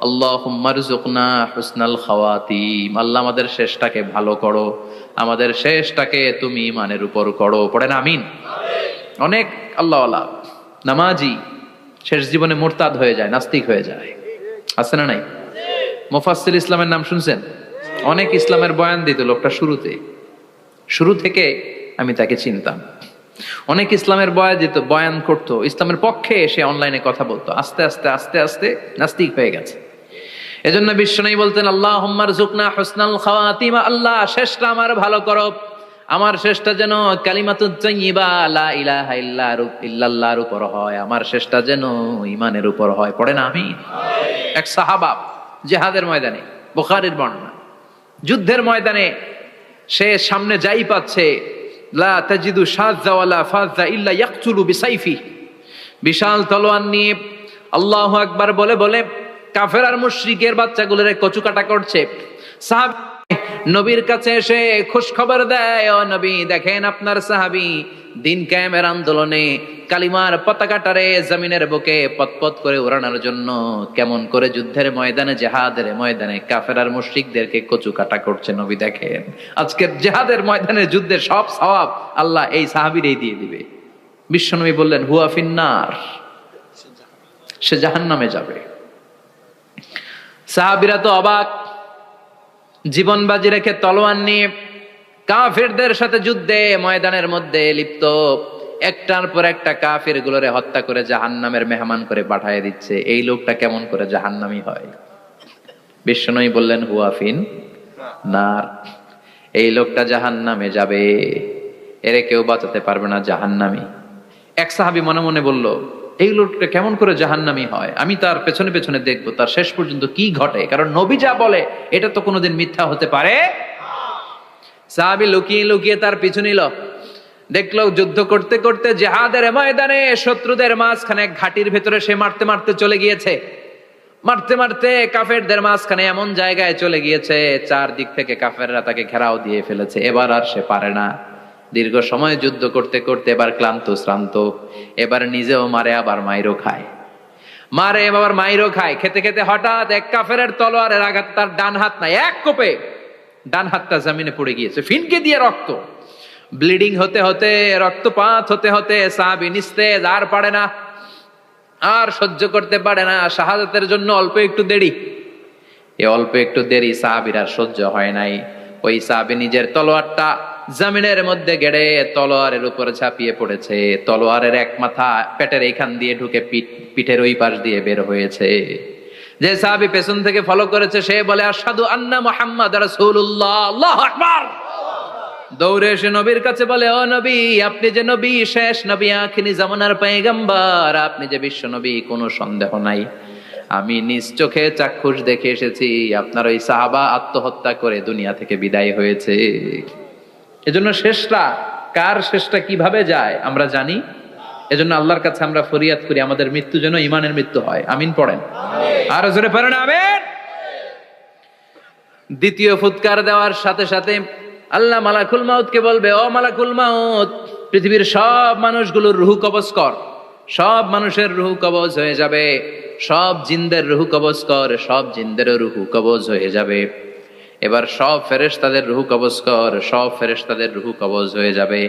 আল্লাহুম্মা রযুকনা হুসনাল খাওয়াতিম। আল্লাহ আমাদের শেষটাকে ভালো করো, আমাদের শেষটাকে তুমি ঈমানের উপর করো। পড়েন আমিন। অনেক আল্লাহওয়ালা নামাজি শেষ জীবনে মুরতাদ হয়ে যায়, নাস্তিক হয়ে যায়, আছে না নাই? মুফাসসির ইসলামের নাম শুনছেন? অনেক ইসলামের বয়ান দিত লোকটা শুরু থেকে আমি তাকে চিনতাম। অনেক ইসলামের বয়ান করতো, ইসলামের পক্ষে এসে অনলাইনে কথা বলতো। আস্তে আস্তে আস্তে আস্তে নাস্তিক হয়ে গেছে। এজন্য বিশ্বনবী বলতেন, আল্লাহুম্মা রযুকনা হুসনাল খাওয়াতিম, আল্লাহ শেষটা আমার ভালো করো, আমার শেষটা যেন কালিমাতুত তাইয়্যিবা লা ইলাহা ইল্লাল্লাহর উপর হয়, আমার শেষটা যেন ঈমানের উপর হয়। পড়েন আমিন। এক সাহাবা জিহাদের ময়দানে, বুখারীর বর্ণনা, যুদ্ধের ময়দানে সে সামনে যাই পাচ্ছে, লা তাজিদু শাযযা ওয়ালা ফাযযা ইল্লা ইয়াকতুলু বিসাইফি, বিশাল তলোয়ার নিয়ে আল্লাহু আকবার বলে বলে কাফের আর মুশরিকের বাচ্চাগুলোরে কচুকাটা করছে। সাহাবী নবীর কাছে এসে খুশ খবর দেয়, ও নবী দেখেন আপনার সাহাবী দিন কায়েমের আন্দোলনে কালিমার পতাকাটারে জমিনের বুকে পতপত করে উড়ানোর জন্য কেমন করে যুদ্ধের ময়দানে, জিহাদের ময়দানে কাফের আর মুশরিকদেরকে কচুকাটা করছে। নবী দেখেন আজকের জিহাদের ময়দানে যুদ্ধের সব সওয়াব আল্লাহ এই সাহাবীরই দিয়ে দিবে। বিশ্বনবী বললেন, হুয়া ফিন্নার, সে জাহান্নামে যাবে। সাহাবীরা তো অবাক, জীবন বাজি রেখে তলোয়ার নিয়ে কাফেরদের সাথে যুদ্ধে ময়দানের মধ্যে লিপ্ত, একটার পর একটা কাফের গুলোরে হত্যা করে জাহান্নামের মেহমান করে পাঠিয়ে দিচ্ছে। এই লোকটা কেমন করে জাহান্নামী হয়? বিশ্বনবী বললেন, হুয়া ফিন নার, এই লোকটা জাহান্নামে যাবে, এরে কেউ বাঁচাতে পারবে না, জাহান্নামী। এক সাহাবী মনে মনে বলল, এই লোকটা কেমন করে জাহান্নামী হয়, আমি তার পেছনে পেছনে দেখবো তার শেষ পর্যন্ত কি ঘটে, কারণ নবী যা বলে এটা তো কোনোদিন মিথ্যা হতে পারে। সাহাবী লুকিয়ে লুকিয়ে তার পিছু নিল, দেখলো যুদ্ধ করতে করতে জিহাদের ময়দানে শত্রুদের মাঝখানে ঘাটির ভেতরে সে মারতে মারতে চলে গিয়েছে, মারতে মারতে কাফেরদের মাঝখানে এমন জায়গায় চলে গিয়েছে চারদিক থেকে কাফেররা তাকে ঘেরাও দিয়ে ফেলেছে। এবার আর সে পারে না, দীর্ঘ সময় যুদ্ধ করতে করতে এবার ক্লান্ত শ্রান্ত, এবার নিজেও মারে আবার মাইরও খায়, মারে আবার মাইরও খায়। খেতে খেতে হঠাৎ এক কাফেরের তলোয়ারের আঘাত তার ডান হাত নাই, এক কোপে ডান হাতটা জমিনে পড়ে গিয়েছে, ফিনকে দিয়ে রক্ত, ব্লিডিং হতে হতে, রক্তপাত হতে হতে সাহাবী নিস্তেজ, আর পারে না, আর সহ্য করতে পারে না। শাহাদাতের জন্য অল্প একটু দেরি, এই অল্প একটু দেরি সাহাবীর আর সহ্য হয় নাই। ওই সাহাবী নিজের তলোয়ারটা জমিনের মধ্যে গেড়ে তলোয়ারের উপর ঝাঁপিয়ে পড়েছে। তলোয়ারের এক মাথা পেটের এইখান দিয়ে ঢুকে পিঠের ওই পাশ দিয়ে বের হয়েছে। যে সাহাবী পেছন থেকে ফলো করেছে সে বলে আশহাদু আন্না মুহাম্মাদ রাসূলুল্লাহ, আল্লাহু আকবার। দৌড়ে এসে নবীর কাছে বলে, ও নবী, আপনি যে নবী, শেষ নবী, আখিরি জামানার পয়গম্বর, আপনি যে বিশ্ব নবী, কোনো সন্দেহ নাই। আমি নিজ চোখে চাক্ষুষ দেখে এসেছি আপনার ওই সাহাবা আত্মহত্যা করে দুনিয়া থেকে বিদায় হয়েছে। এজন্য শেষটা কার, শেষটা কিভাবে যায় আমরা জানি। এজন্য আল্লাহর কাছে আমরা ফরিয়াদ করি আমাদের মৃত্যু যেন ঈমানের মৃত্যু হয়। আমিন পড়েন, আর জোরে পড়েন আমিন। দ্বিতীয় ফুৎকার দেওয়ার সাথে সাথে আল্লাহ মালাকুল মাউতকে বলবে, ও মালাকুল মাউত, পৃথিবীর সব মানুষগুলোর রুহ কবজ কর। সব মানুষের রুহ কবজ হয়ে যাবে। সব জিনদের রুহ কবজ কর। সব জিনদেরও রুহ কবজ হয়ে যাবে। এবার সব ফেরেশতাদের রুহ কবজ কর। সব ফেরেশতাদের রুহ কবজ হয়ে যাবে।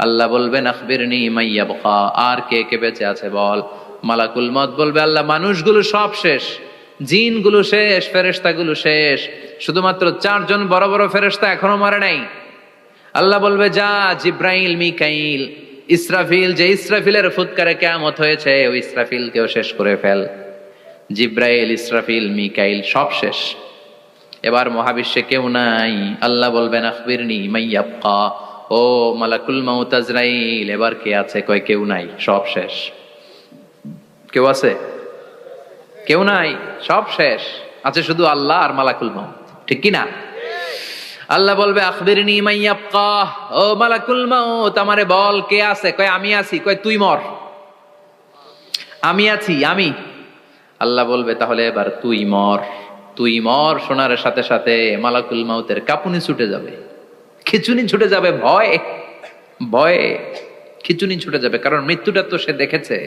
আল্লাহ বলবেন আখবিরনি মাইয়া বকা, আর কে কে বেঁচে আছে বল। মালাকুল মউত বলবে, আল্লাহ মানুষগুলো সব শেষ, জিনগুলো শেষ, ফেরেশতাগুলো শেষ, শুধুমাত্র 4 জন বড় বড় ফেরেশতা এখনো মরে নাই। আল্লাহ বলবে, যা জিব্রাইল, মিকাইল, ইসরাফিল, যে ইসরাফিলের ফুৎকারে কিয়ামত হয়েছে ওই ইসরাফিলকেও শেষ করে ফেল। জিব্রাইল, ইসরাফিল, মিকাইল সব শেষ। এবার মহাবিশ্বে কেউ নাই। আল্লাহ বলবেন আখবিরনি মাইয়াবকা, ও মালাকুল মাউত আজরাইল, এবার কে আছে? কয় কেউ নাই, সব শেষ। কেউ আছে? কেউ নাই, সব শেষ। আছে শুধু আল্লাহ আর মালাকুল মাউত, ঠিক কি না? আল্লাহ বলবে আখবিরনি মাইয়াবকা, ও মালাকুল মাউত আমারে বল কে আছে? কয় আমি আছি। কয় তুই মর। আমি আছি, আমি। আল্লাহ বলবে তাহলে এবার তুই মর। তুই মর শোনার সাথে সাথে মালাকুল মাউতের কাঁপুনি ছুটে যাবে, খিচুনি ছুটে যাবে, ভয় ভয়ে খিচুনি ছুটে যাবে। কারণ মৃত্যুটা তো সে দেখেছে।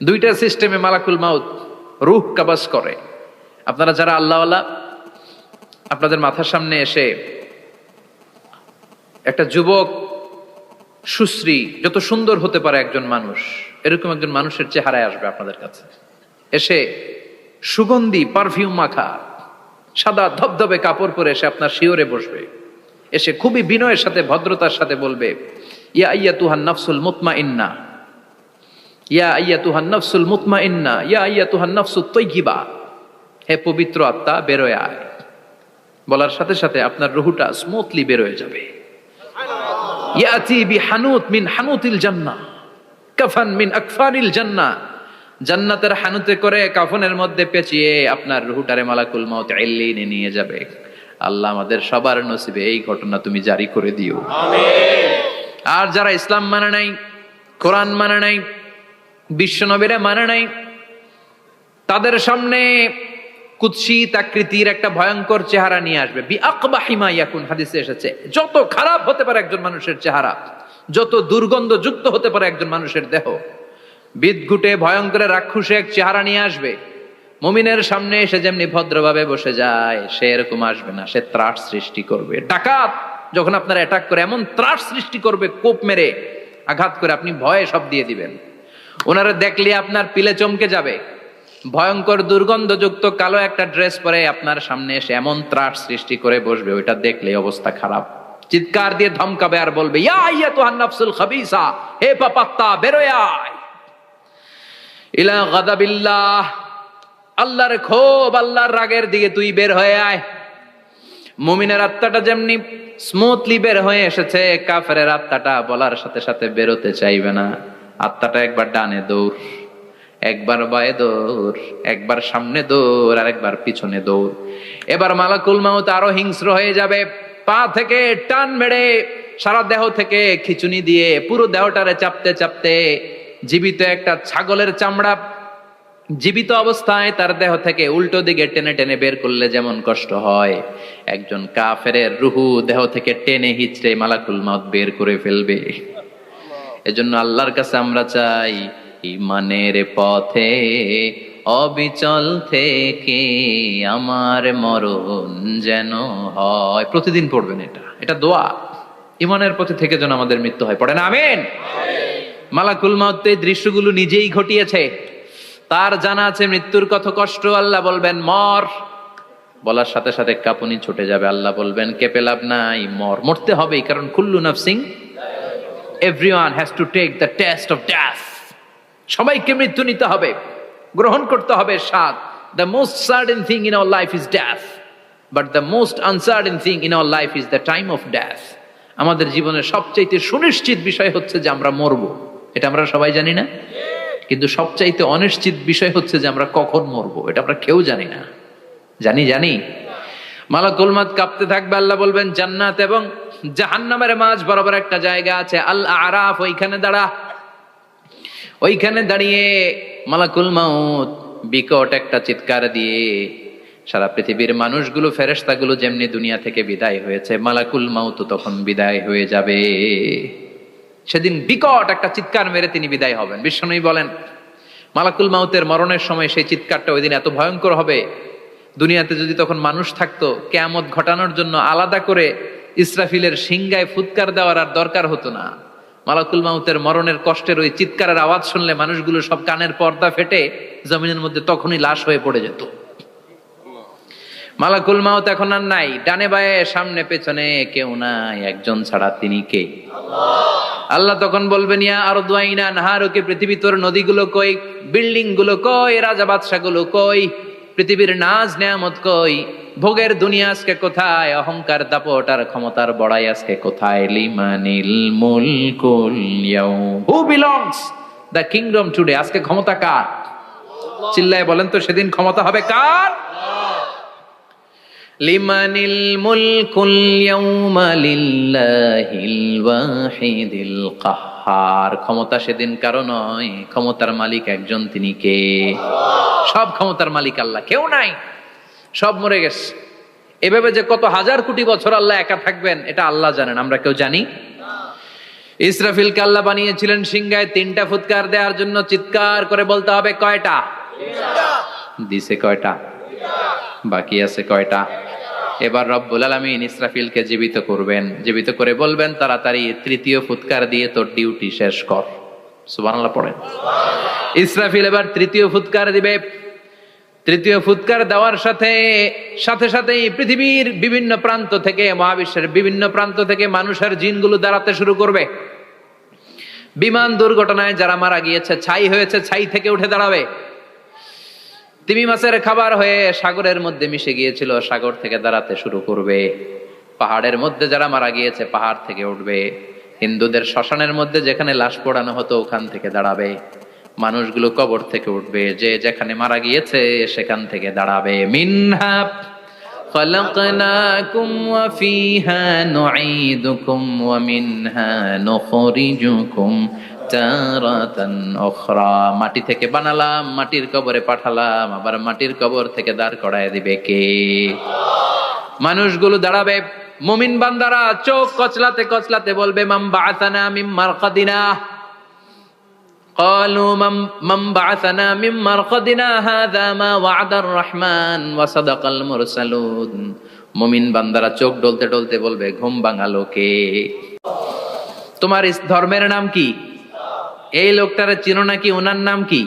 দুইটা সিস্টেমে মালাকুল মাউত রূহ কবজ করে। আপনারা যারা আল্লাহওয়ালা, আপনাদের মাথার সামনে এসে একটা যুবক, সুশ্রী, যত সুন্দর হতে পারে একজন মানুষ, এরকম একজন মানুষের চেহারায় আসবে আপনাদের কাছে। এসে সুগন্ধি পারফিউম মাখা সাদা ধবধবে কাপড় পরে এসে আপনার শিওরে বসবে। এসে খুবই বিনয়ের সাথে, ভদ্রতার সাথে বলবে, ইয়া আইয়াতুহান নাফসুল মুতমাইন্না, ইয়া আইয়াতুহান নাফসুল মুতমাইন্না, ইয়া আইয়াতুহান নাফসুত তাইয়্যিবা, হে পবিত্র আত্মা বেরোয় আয়। বলার সাথে সাথে আপনার রুহটা স্মুথলি বেরোয় যাবে। ইয়াতি বিহানুত মিন হানুতিল জান্নাহ, কাফান মিন আকফানিল জান্নাহ, জান্নাতের হানুতে করে কাফনের মধ্যে পেঁচিয়ে আপনার রুহটারে মালাকুল মাউত ইল্লিনে নিয়ে যাবে। আল্লাহ আমাদের সবার নসিবে এই ঘটনা তুমি জারি করে দিও, আমিন। আর যারা ইসলাম মানে নাই, কোরআন মানে নাই, বিশ্ব নবীরা মানে নাই, তাদের সামনে কুৎসিত আকৃতির একটা ভয়ঙ্কর চেহারা নিয়ে আসবে। বিআকবাহি মা ইয়াকুন, হাদিসে এসেছে যত খারাপ হতে পারে একজন মানুষের চেহারা, যত দুর্গন্ধযুক্ত হতে পারে একজন মানুষের দেহ, বিদঘুটে ভয়ঙ্কর রাক্ষসে এক চেহারা নিয়ে আসবে। মুমিনের সামনে এসে যেমনি ভদ্রভাবে বসে যায়, সে এরকম আসবে না। সে ত্রাস সৃষ্টি করবে। ডাকাত যখন আপনার অ্যাটাক করে এমন ত্রাস সৃষ্টি করবে, কোপ মেরে আঘাত করে আপনি ভয়ে সব দিয়ে দিবেন। ওনারা দেখলে আপনার পিলে চমকে যাবে। ভয়ঙ্কর দুর্গন্ধযুক্ত কালো একটা ড্রেস পরে আপনার সামনে এসে এমন ত্রাস সৃষ্টি করে বসবে, ওইটা দেখলে অবস্থা খারাপ। চিৎকার দিয়ে ধমকাবে আর বলবে, ইয়া আইয়াতুহান নাফসুল খাবিসা, হে পাপাত্তা বেরোয় আয় ইলা গাদাবিল্লাহ, আল্লাহর ক্ষোভ, আল্লাহর রাগের দিকে তুই বের হয়ে আয়। মুমিনের আত্মাটা যেমনি স্মুথলি বের হয়ে এসেছে, কাফেরের আত্মাটা বলার সাথে সাথে বেরোতে চাইবে না। আত্মাটা একবার ডানে দৌড়, একবার বায়ে দৌড়, একবার সামনে দৌড়, আর একবার পিছনে দৌড়। এবার মালাকুল মাউত আরো হিংস্র হয়ে যাবে। পা থেকে টান মেরে সারা দেহ থেকে খিচুনি দিয়ে পুরো দেহটারে চাপতে চাপতে জীবিত একটা ছাগলের চামড়া জীবিত অবস্থায় তার দেহ থেকে উল্টো দিকে টেনে টেনে বের করলে যেমন কষ্ট হয়, একজন কাফেরের রুহু দেহ থেকে টেনে হিচড়ে মালাকুল মাউত বের করে ফেলবে। এজন্য আল্লাহর কাছে আমরা চাই, ঈমানের পথে অবিচল থেকে আমার মরণ যেন হয়। প্রতিদিন পড়বেন এটা দোয়া। ঈমানের পথে থেকে যেন আমাদের মৃত্যু হয়। পড়েন আমিন। মালাকুল মাউত এই দৃশ্যগুলো নিজেই ঘটিয়েছে। তার জানা আছে মৃত্যুর কত কষ্ট। আল্লাহ বলবেন মর, বলার সাথে সাথে কাঁপুনি ছুটে যাবে। আল্লাহ বলবেন কেঁপে লাভ নাই, মরতে হবেই, কারণ কুল্লু নাফসিন, everyone has to take the taste of death. সবাইকে মৃত্যু নিতে হবে, গ্রহণ করতে হবে স্বাদ। The most certain thing in our life is death, but the most uncertain thing in our life is the time of death. আমাদের জীবনের সবচাইতে সুনিশ্চিত বিষয় হচ্ছে যে আমরা মরবো, এটা আমরা সবাই জানি না? কিন্তু সবচাইতে অনিশ্চিত বিষয় হচ্ছে যে আমরা কখন মরবো, এটা আমরা কেউ জানি না। জানি মালাকুল মউত কাঁপতে থাকবে। আল্লাহ বলবেন জান্নাত এবং জাহান্নামের মাঝ বরাবর একটা জায়গা আছে, আল আরাফ, ওইখানে দাঁড়া। ওইখানে দাঁড়িয়ে মালাকুল মউত বিকট একটা চিৎকার দিয়ে সারা পৃথিবীর মানুষগুলো, ফেরেশতাগুলো যেমনি দুনিয়া থেকে বিদায় হয়েছে, মালাকুল মউত তখন বিদায় হয়ে যাবে। সেদিন বিকট একটা চিৎকার মেরে তিনি বিদায় হবেন। বিশ্বনবী বলেন মালাকুল মউতের মরণের সময় সেই চিৎকারটা ওই দিন এত ভয়ঙ্কর হবে, দুনিয়াতে যদি তখন মানুষ থাকতো, কিয়ামত ঘটানোর জন্য আলাদা করে ইসরাফিলের সিংগায় ফুৎকার দেওয়ার আর দরকার হতো না। মালাকুল মউতের মরণের কষ্টের ওই চিৎকারের আওয়াজ শুনলে মানুষগুলো সব কানের পর্দা ফেটে জমিনের মধ্যে তখনই লাশ হয়ে পড়ে যেত। মালাকুল মউত এখন আর নাই, ডানে বায়ে সামনে পেছনে কেউ নাই, একজন ছাড়া, তিনি কে? আল্লাহ তখন বলবেন ইয়া আরদু আইনা নাহারুকে, পৃথিবী তোর নদীগুলো কই, বিল্ডিং গুলো কই, রাজা বাদশা গুলো কই, পৃথিবীর নাজ নেয়ামত কই, ভোগের দুনিয়া আজকে কোথায়, অহংকার দাপট আর ক্ষমতার বড়াই আজকে কোথায়? লিমানিল মুলকুল ইয়াউম, who belongs the kingdom today, আজকে ক্ষমতা কার? চিল্লায় বলেন তো সেদিন ক্ষমতা হবে কার? লিমানিল মুলকুল ইয়াউমা লিল্লাহিল ওয়াহিদিল কাহ্হার, ক্ষমতা সেদিন কারো নয়, ক্ষমতার মালিক একজন, তিনি কে? সব ক্ষমতার মালিক আল্লাহ, কেউ নাই, সব মরে গেছে। এভাবে যে কত হাজার কোটি বছর আল্লাহ একা থাকবেন এটা আল্লাহ জানেন, আমরা কেউ জানি? ইসরাফিলকে আল্লাহ বানিয়েছিলেন সিংহায় 3টা ফুৎকার দেওয়ার জন্য, চিৎকার করে বলতে হবে কয়টা? দিছে কয়টা? বাকি আছে কয়টা? এবার রব্বুল আলামিন ইসরাফিলকে জীবিত করবেন, জীবিত করে বলবেন তাড়াতাড়ি 3য় ফুৎকার দিয়ে তোর ডিউটি শেষ কর। সুবহানাল্লাহ পড়েন। ইসরাফিল এবার 3য় ফুৎকার দিবে। 3য় ফুৎকার দেওয়ার সাথে সাথেই পৃথিবীর বিভিন্ন প্রান্ত থেকে, মহাবিশ্বের বিভিন্ন প্রান্ত থেকে মানুষের জিনগুলো দাঁড়াতে শুরু করবে। বিমান দুর্ঘটনায় যারা মারা গিয়েছে, ছাই হয়েছে, ছাই থেকে উঠে দাঁড়াবে। তিমি মাছের খাবার হয়ে সাগরের মধ্যে মিশে গিয়েছিল, সাগর থেকে দাঁড়াতে শুরু করবে। পাহাড়ের মধ্যে যারা মারা গিয়েছে, পাহাড় থেকে উঠবে। হিন্দুদের শ্মশানের মধ্যে যেখানে লাশ পোড়ানো হতো, ওখান থেকে দাঁড়াবে। মানুষগুলো কবর থেকে উঠবে, যে যেখানে মারা গিয়েছে সেখান থেকে দাঁড়াবে। মিনহা খালাকনাকুম ওয়া ফিহা নুঈদুকুম ওয়া মিনহা নুখরিজুকুম তারাতান উখরা, মাটি থেকে বানালাম, মাটির কবরে পাঠালাম, আবার মাটির কবর থেকে দাঁড় করায় দিবে কে? মানুষগুলো দাঁড়াবে। মুমিন বান্দারা চোখ কচলাতে কচলাতে বলবে মান বাআসানা মিন মারকাদিনা, ক্বালু মান বাআসানা মিন মারকাদিনা হাযা মা ওয়া'দার রহমান ওয়া সাদাকাল মুরসালুন। মুমিন বান্দারা চোখ ডলতে ডলতে বলবে ঘুম ভাঙালো কে? তোমার ধর্মের নাম কি? এই লোকটারে চিনো নাকি? ওনার নাম কি?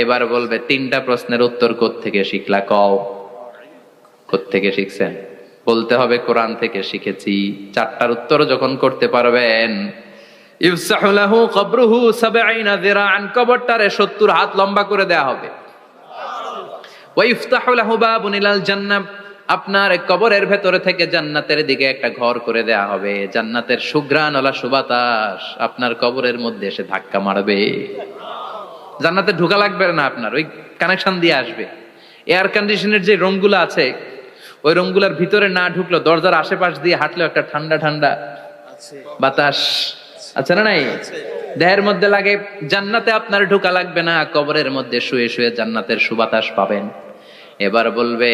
এবার বলবে 3টা প্রশ্নের উত্তর কোত্থেকে শিখলা? কও কোত্থেকে শিখছেন? বলতে হবে কোরআন থেকে শিখেছি। 4টার উত্তর যখন করতে পারবেন, ইফসাহু লাহু কবরুহু 70 যিরাআন, কবরটারে 70 হাত লম্বা করে দেয়া হবে। ওয়া ইফতাহু লাহু বাবুন ইলাল জান্নাহ, আপনার কবরের ভেতরে থেকে জান্নাতের দিকে একটা ঘর করে দেয়া হবে। জান্নাতের সুঘ্রাণওয়ালা সুবাতাস আপনার কবরের মধ্যে এসে ধাক্কা মারবে। জান্নাতে ঢোকা লাগবে না, আপনার ওই কানেকশন দিয়ে আসবে। এয়ার কন্ডিশনের যে রুমগুলো আছে, ওই রুমগুলোর ভিতরে না ঢুকলো, দরজার আশেপাশ দিয়ে হাঁটলেও একটা ঠান্ডা ঠান্ডা বাতাস আছে না নাই? দেহের মধ্যে লাগে। জান্নাতে আপনার ঢোকা লাগবে না, কবরের মধ্যে শুয়ে শুয়ে জান্নাতের সুবাতাস পাবেন। এবার বলবে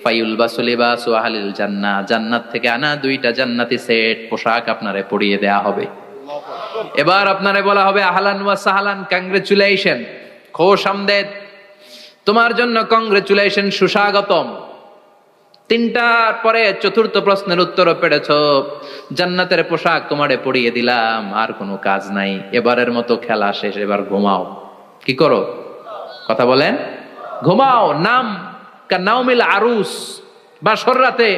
ফায়ুলবাসু লিবাসু আহলিল জান্নাহ, জান্নাত থেকে আনা 2টা জান্নাতি সেট পোশাক আপনারে পরিয়ে দেয়া হবে। এবার আপনারে বলা হবে আহলান ওয়া সাহলান, কংগ্রেচুলেশন, খোশ আমদেদ, তোমার জন্য কংগ্রেচুলেশন, সুস্বাগতম। 3টার পরে 4র্থ প্রশ্নের উত্তরও পেরেছো, জান্নাতের পোশাক তোমারে পরিয়ে দিলাম, আর কোনো কাজ নাই, এবারের মতো খেলা শেষ, এবার ঘুমাও। কি করো? কথা বলেন। ঘুমাও। নাম কানাউমিল আরুস, বাসর রাতে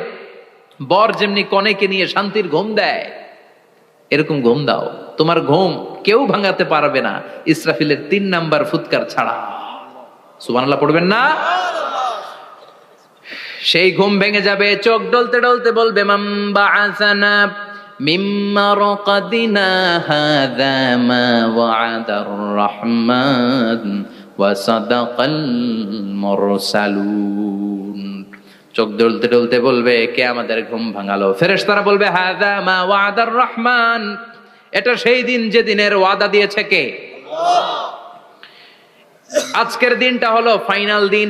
বর যেমনি কনেকে নিয়ে শান্তির ঘুম দেয়, এরকম ঘুম দাও। তোমার ঘুম কেউ ভাঙাতে পারবে না ইসরাফিলের 3 নাম্বার ফুৎকার ছাড়া। সুবহানাল্লাহ পড়বেন না? সেই ঘুম ভেঙে যাবে, চোখ ডলতে ডলতে বলবে মান বাআসানা মিন মারকাদিনা হাযা মা ওয়া'দার রাহমান ওয়া সাদাকাল মুরসালুন। চোখ ডলতে ডলতে বলবে, কে আমাদের ঘুম ভাঙালো? ফেরেশতারা বলবে হাযা মা ওয়া'দার রাহমান, এটা সেই দিন যে দিনের ওয়াদা দিয়েছে কে? আল্লাহ। আজকের দিনটা হলো ফাইনাল দিন,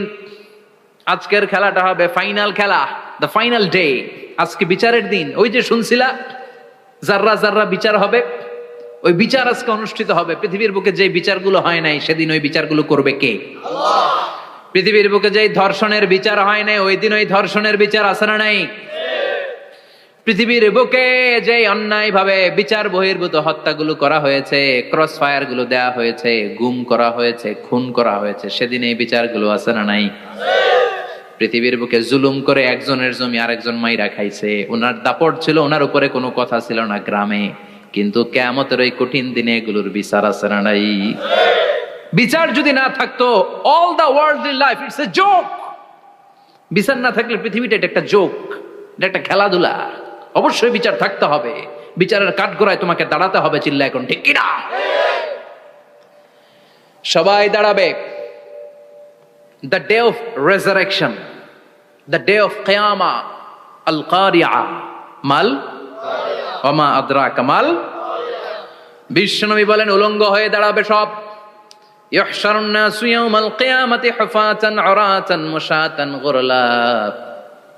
আজকের খেলাটা হবে ফাইনাল খেলা, দ্য ফাইনাল ডে। আজকে বিচারের দিন। ওই যে শুনছিলা যাররা যাররা বিচার হবে, ওই বিচার আজকে অনুষ্ঠিত হবে। পৃথিবীর বুকে যে বিচারগুলো হয় নাই সেদিন ওই বিচারগুলো করবে কে? আল্লাহ। পৃথিবীর বুকে যে ধর্ষণের বিচার হয় নাই ওই দিন ওই ধর্ষণের বিচার আছে না নাই? পৃথিবীর বুকে যে অন্যায় ভাবে বিচার বহির্ভূত হত্যাগুলো করা হয়েছে, ক্রস ফায়ার গুলো দেয়া হয়েছে, গুম করা হয়েছে, খুন করা হয়েছে, সেদিন এই বিচারগুলো আছে না নাই? পৃথিবীর বুকে জুলুম করে একজনের জমি আরেকজন মাইরা খাইছে, ওনার দাপট ছিল, ওনার উপরে কোনো কথা ছিল না গ্রামে, কিন্তু কিয়ামতের ওই কঠিন দিনে এগুলোর বিচার আছে না নাই? বিচার যদি না থাকতো, all the worldly life it's a joke. বিচার না থাকলে পৃথিবীটা এটা একটা জোক, এটা একটা খেলাধুলা। অবশ্যই বিচার থাকতে হবে, বিচারের কাঠগড়ায় তোমাকে দাঁড়াতে হবে। চিল্লা এখন ঠিক কিনা? সবাই দাঁড়াবে। The day of resurrection, the day of qiyamah, al-qari'ah, mal wa ma adraka mal। বিশ্বনবী বলেন উলঙ্গ হয়ে দাঁড়াবে সব। ইহশারুন নাসু ইয়াওমাল কিয়ামাতি হুফাতান উরাতান মুশাতান গুরলা।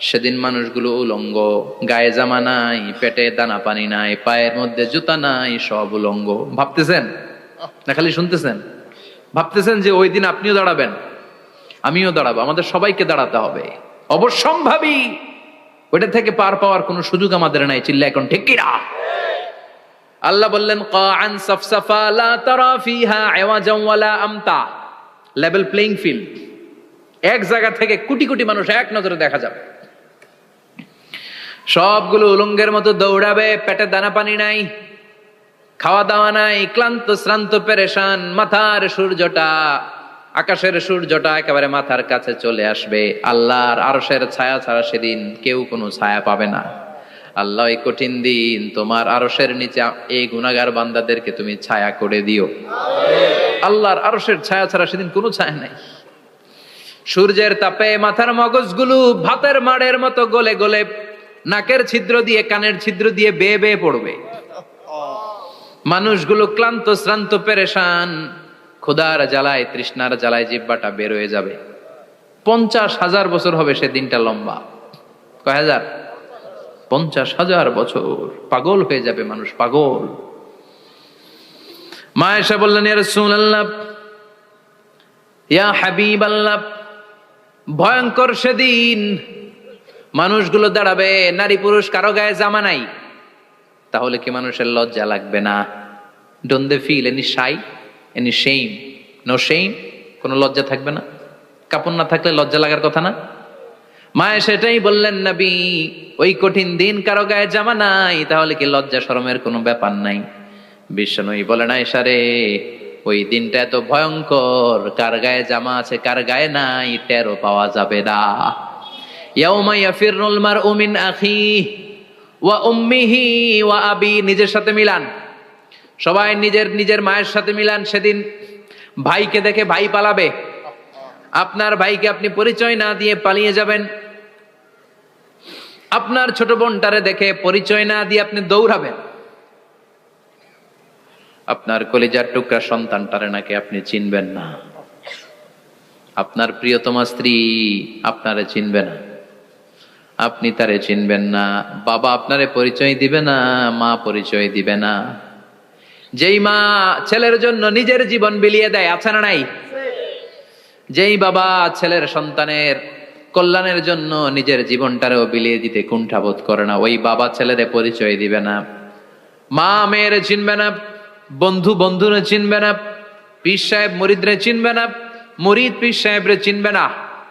সেদিন মানুষগুলো উলঙ্গ, গায়ে জামা নাই, পেটে দানা পানি নাই, পায়ের মধ্যে জুতা নাই, সব উলঙ্গ। ভাবতেছেন না খালি শুনতেছেন? ভাবতেছেন যে ওই দিন আপনিও দাঁড়াবেন, আমিও দাঁড়াবো, আমাদের সবাইকে দাঁড়াতে হবে। অবশ্যম্ভাবী, ওইটা থেকে পার পাওয়ার কোনো সুযোগ আমাদের নাই। চিল্লা এখন ঠিক কিনা? আল্লাহ বললেন কাআন সাফসাফা লা তারা ফিহা আওয়াজান ওয়ালা আমতা, লেভেল প্লেইং ফিল্ড। এক জায়গা থেকে কোটি কোটি মানুষ এক নজরে দেখা যাবে। সবগুলো উলঙ্গের মতো দৌড়াবে, পেটে দানা পানি নাই, খাওয়া দাওয়া নাই, ক্লান্ত শ্রান্ত পেরেশান। মাথার সূর্যটা, আকাশের সূর্যটা একেবারে মাথার কাছে চলে আসবে। আল্লাহর আরশের ছায়া ছাড়া সেদিন কেউ কোনো ছায়া পাবে না। আল্লাহ এই কঠিন দিন তোমার আরশের নিচে এই গুনাহগার বান্দাদেরকে তুমি ছায়া করে দিও। আল্লাহর আরশের ছায়া ছাড়া সেদিন কোনো ছায়া নাই। সূর্যের তাপে মাথার মগজগুলো ভাতের মাড়ের মতো গলে গলে নাকের ছিদ্র দিয়ে কানের ছিদ্র দিয়ে বেয়ে বেয়ে পড়বে। মানুষগুলো ক্লান্ত শ্রান্ত পেরেশান, ক্ষুধার জ্বালায় তৃষ্ণার জ্বালায় জিহ্বাটা বের হয়ে যাবে। 50,000 বছর হবে সে দিনটা লম্বা। কয় হাজার? 50,000 বছর। পাগল হয়ে যাবে মানুষ, পাগল। মা আয়েশা বললেন ইয়া রাসূলুল্লাহ, ইয়া হাবিবাল্লাহ, ভয়ঙ্কর সেদিন মানুষগুলো দাঁড়াবে, নারী পুরুষ কারো গায়ে জামা নাই, তাহলে কি মানুষের লজ্জা লাগবে না? Don't they feel any shy, any shame? No shame, কোনো লজ্জা থাকবে না? কাপড় না থাকলে লজ্জা লাগার কথা না? মায়ে সেটাই বললেন নবী, ওই কঠিন দিন কারো গায়ে জামা নাই, তাহলে কি লজ্জা শরমের কোনো ব্যাপার নাই? বিশ্বনবী বলেন আয়েশা রে, ওই দিনটা এত ভয়ঙ্কর, কার গায়ে জামা আছে কার গায়ে নাই টেরও পাওয়া যাবে না। ইয়াউমা ইয়াফিরুল মারউ মিন আখিহি ওয়া উম্মিহি ওয়া আবি, নিজের সাথে মিলান, সবাই নিজের নিজের মায়ের সাথে মিলান। সেদিন ভাইকে দেখে ভাই পালাবে, আপনার ভাইকে আপনি পরিচয় না দিয়ে পালিয়ে যাবেন। আপনার ছোট বোনটারে দেখে পরিচয় না দিয়ে আপনি দৌড়াবেন। আপনার কলিজার টুকরা সন্তানটারে নাকি আপনি চিনবেন না। আপনার প্রিয়তমা স্ত্রী আপনারে চিনবে না, আপনি তারে চিনবেন না। বাবা আপনারে পরিচয় দিবে না, মা পরিচয় দিবে না। যেই মা ছেলের জন্য নিজের জীবন বিলিয়ে দেয়, আছে না নাই? যেই বাবা ছেলের সন্তানের কল্যাণের জন্য নিজের জীবনটারেও বিলিয়ে দিতে কুণ্ঠাবোধ করে না, ওই বাবা ছেলেরে পরিচয় দিবে না। মা মেয়েরে চিনবে না, বন্ধু বন্ধুরে চিনবে না, পীর সাহেব মুরিদরে চিনবে না, মুরিদ পীর সাহেবরে চিনবে না,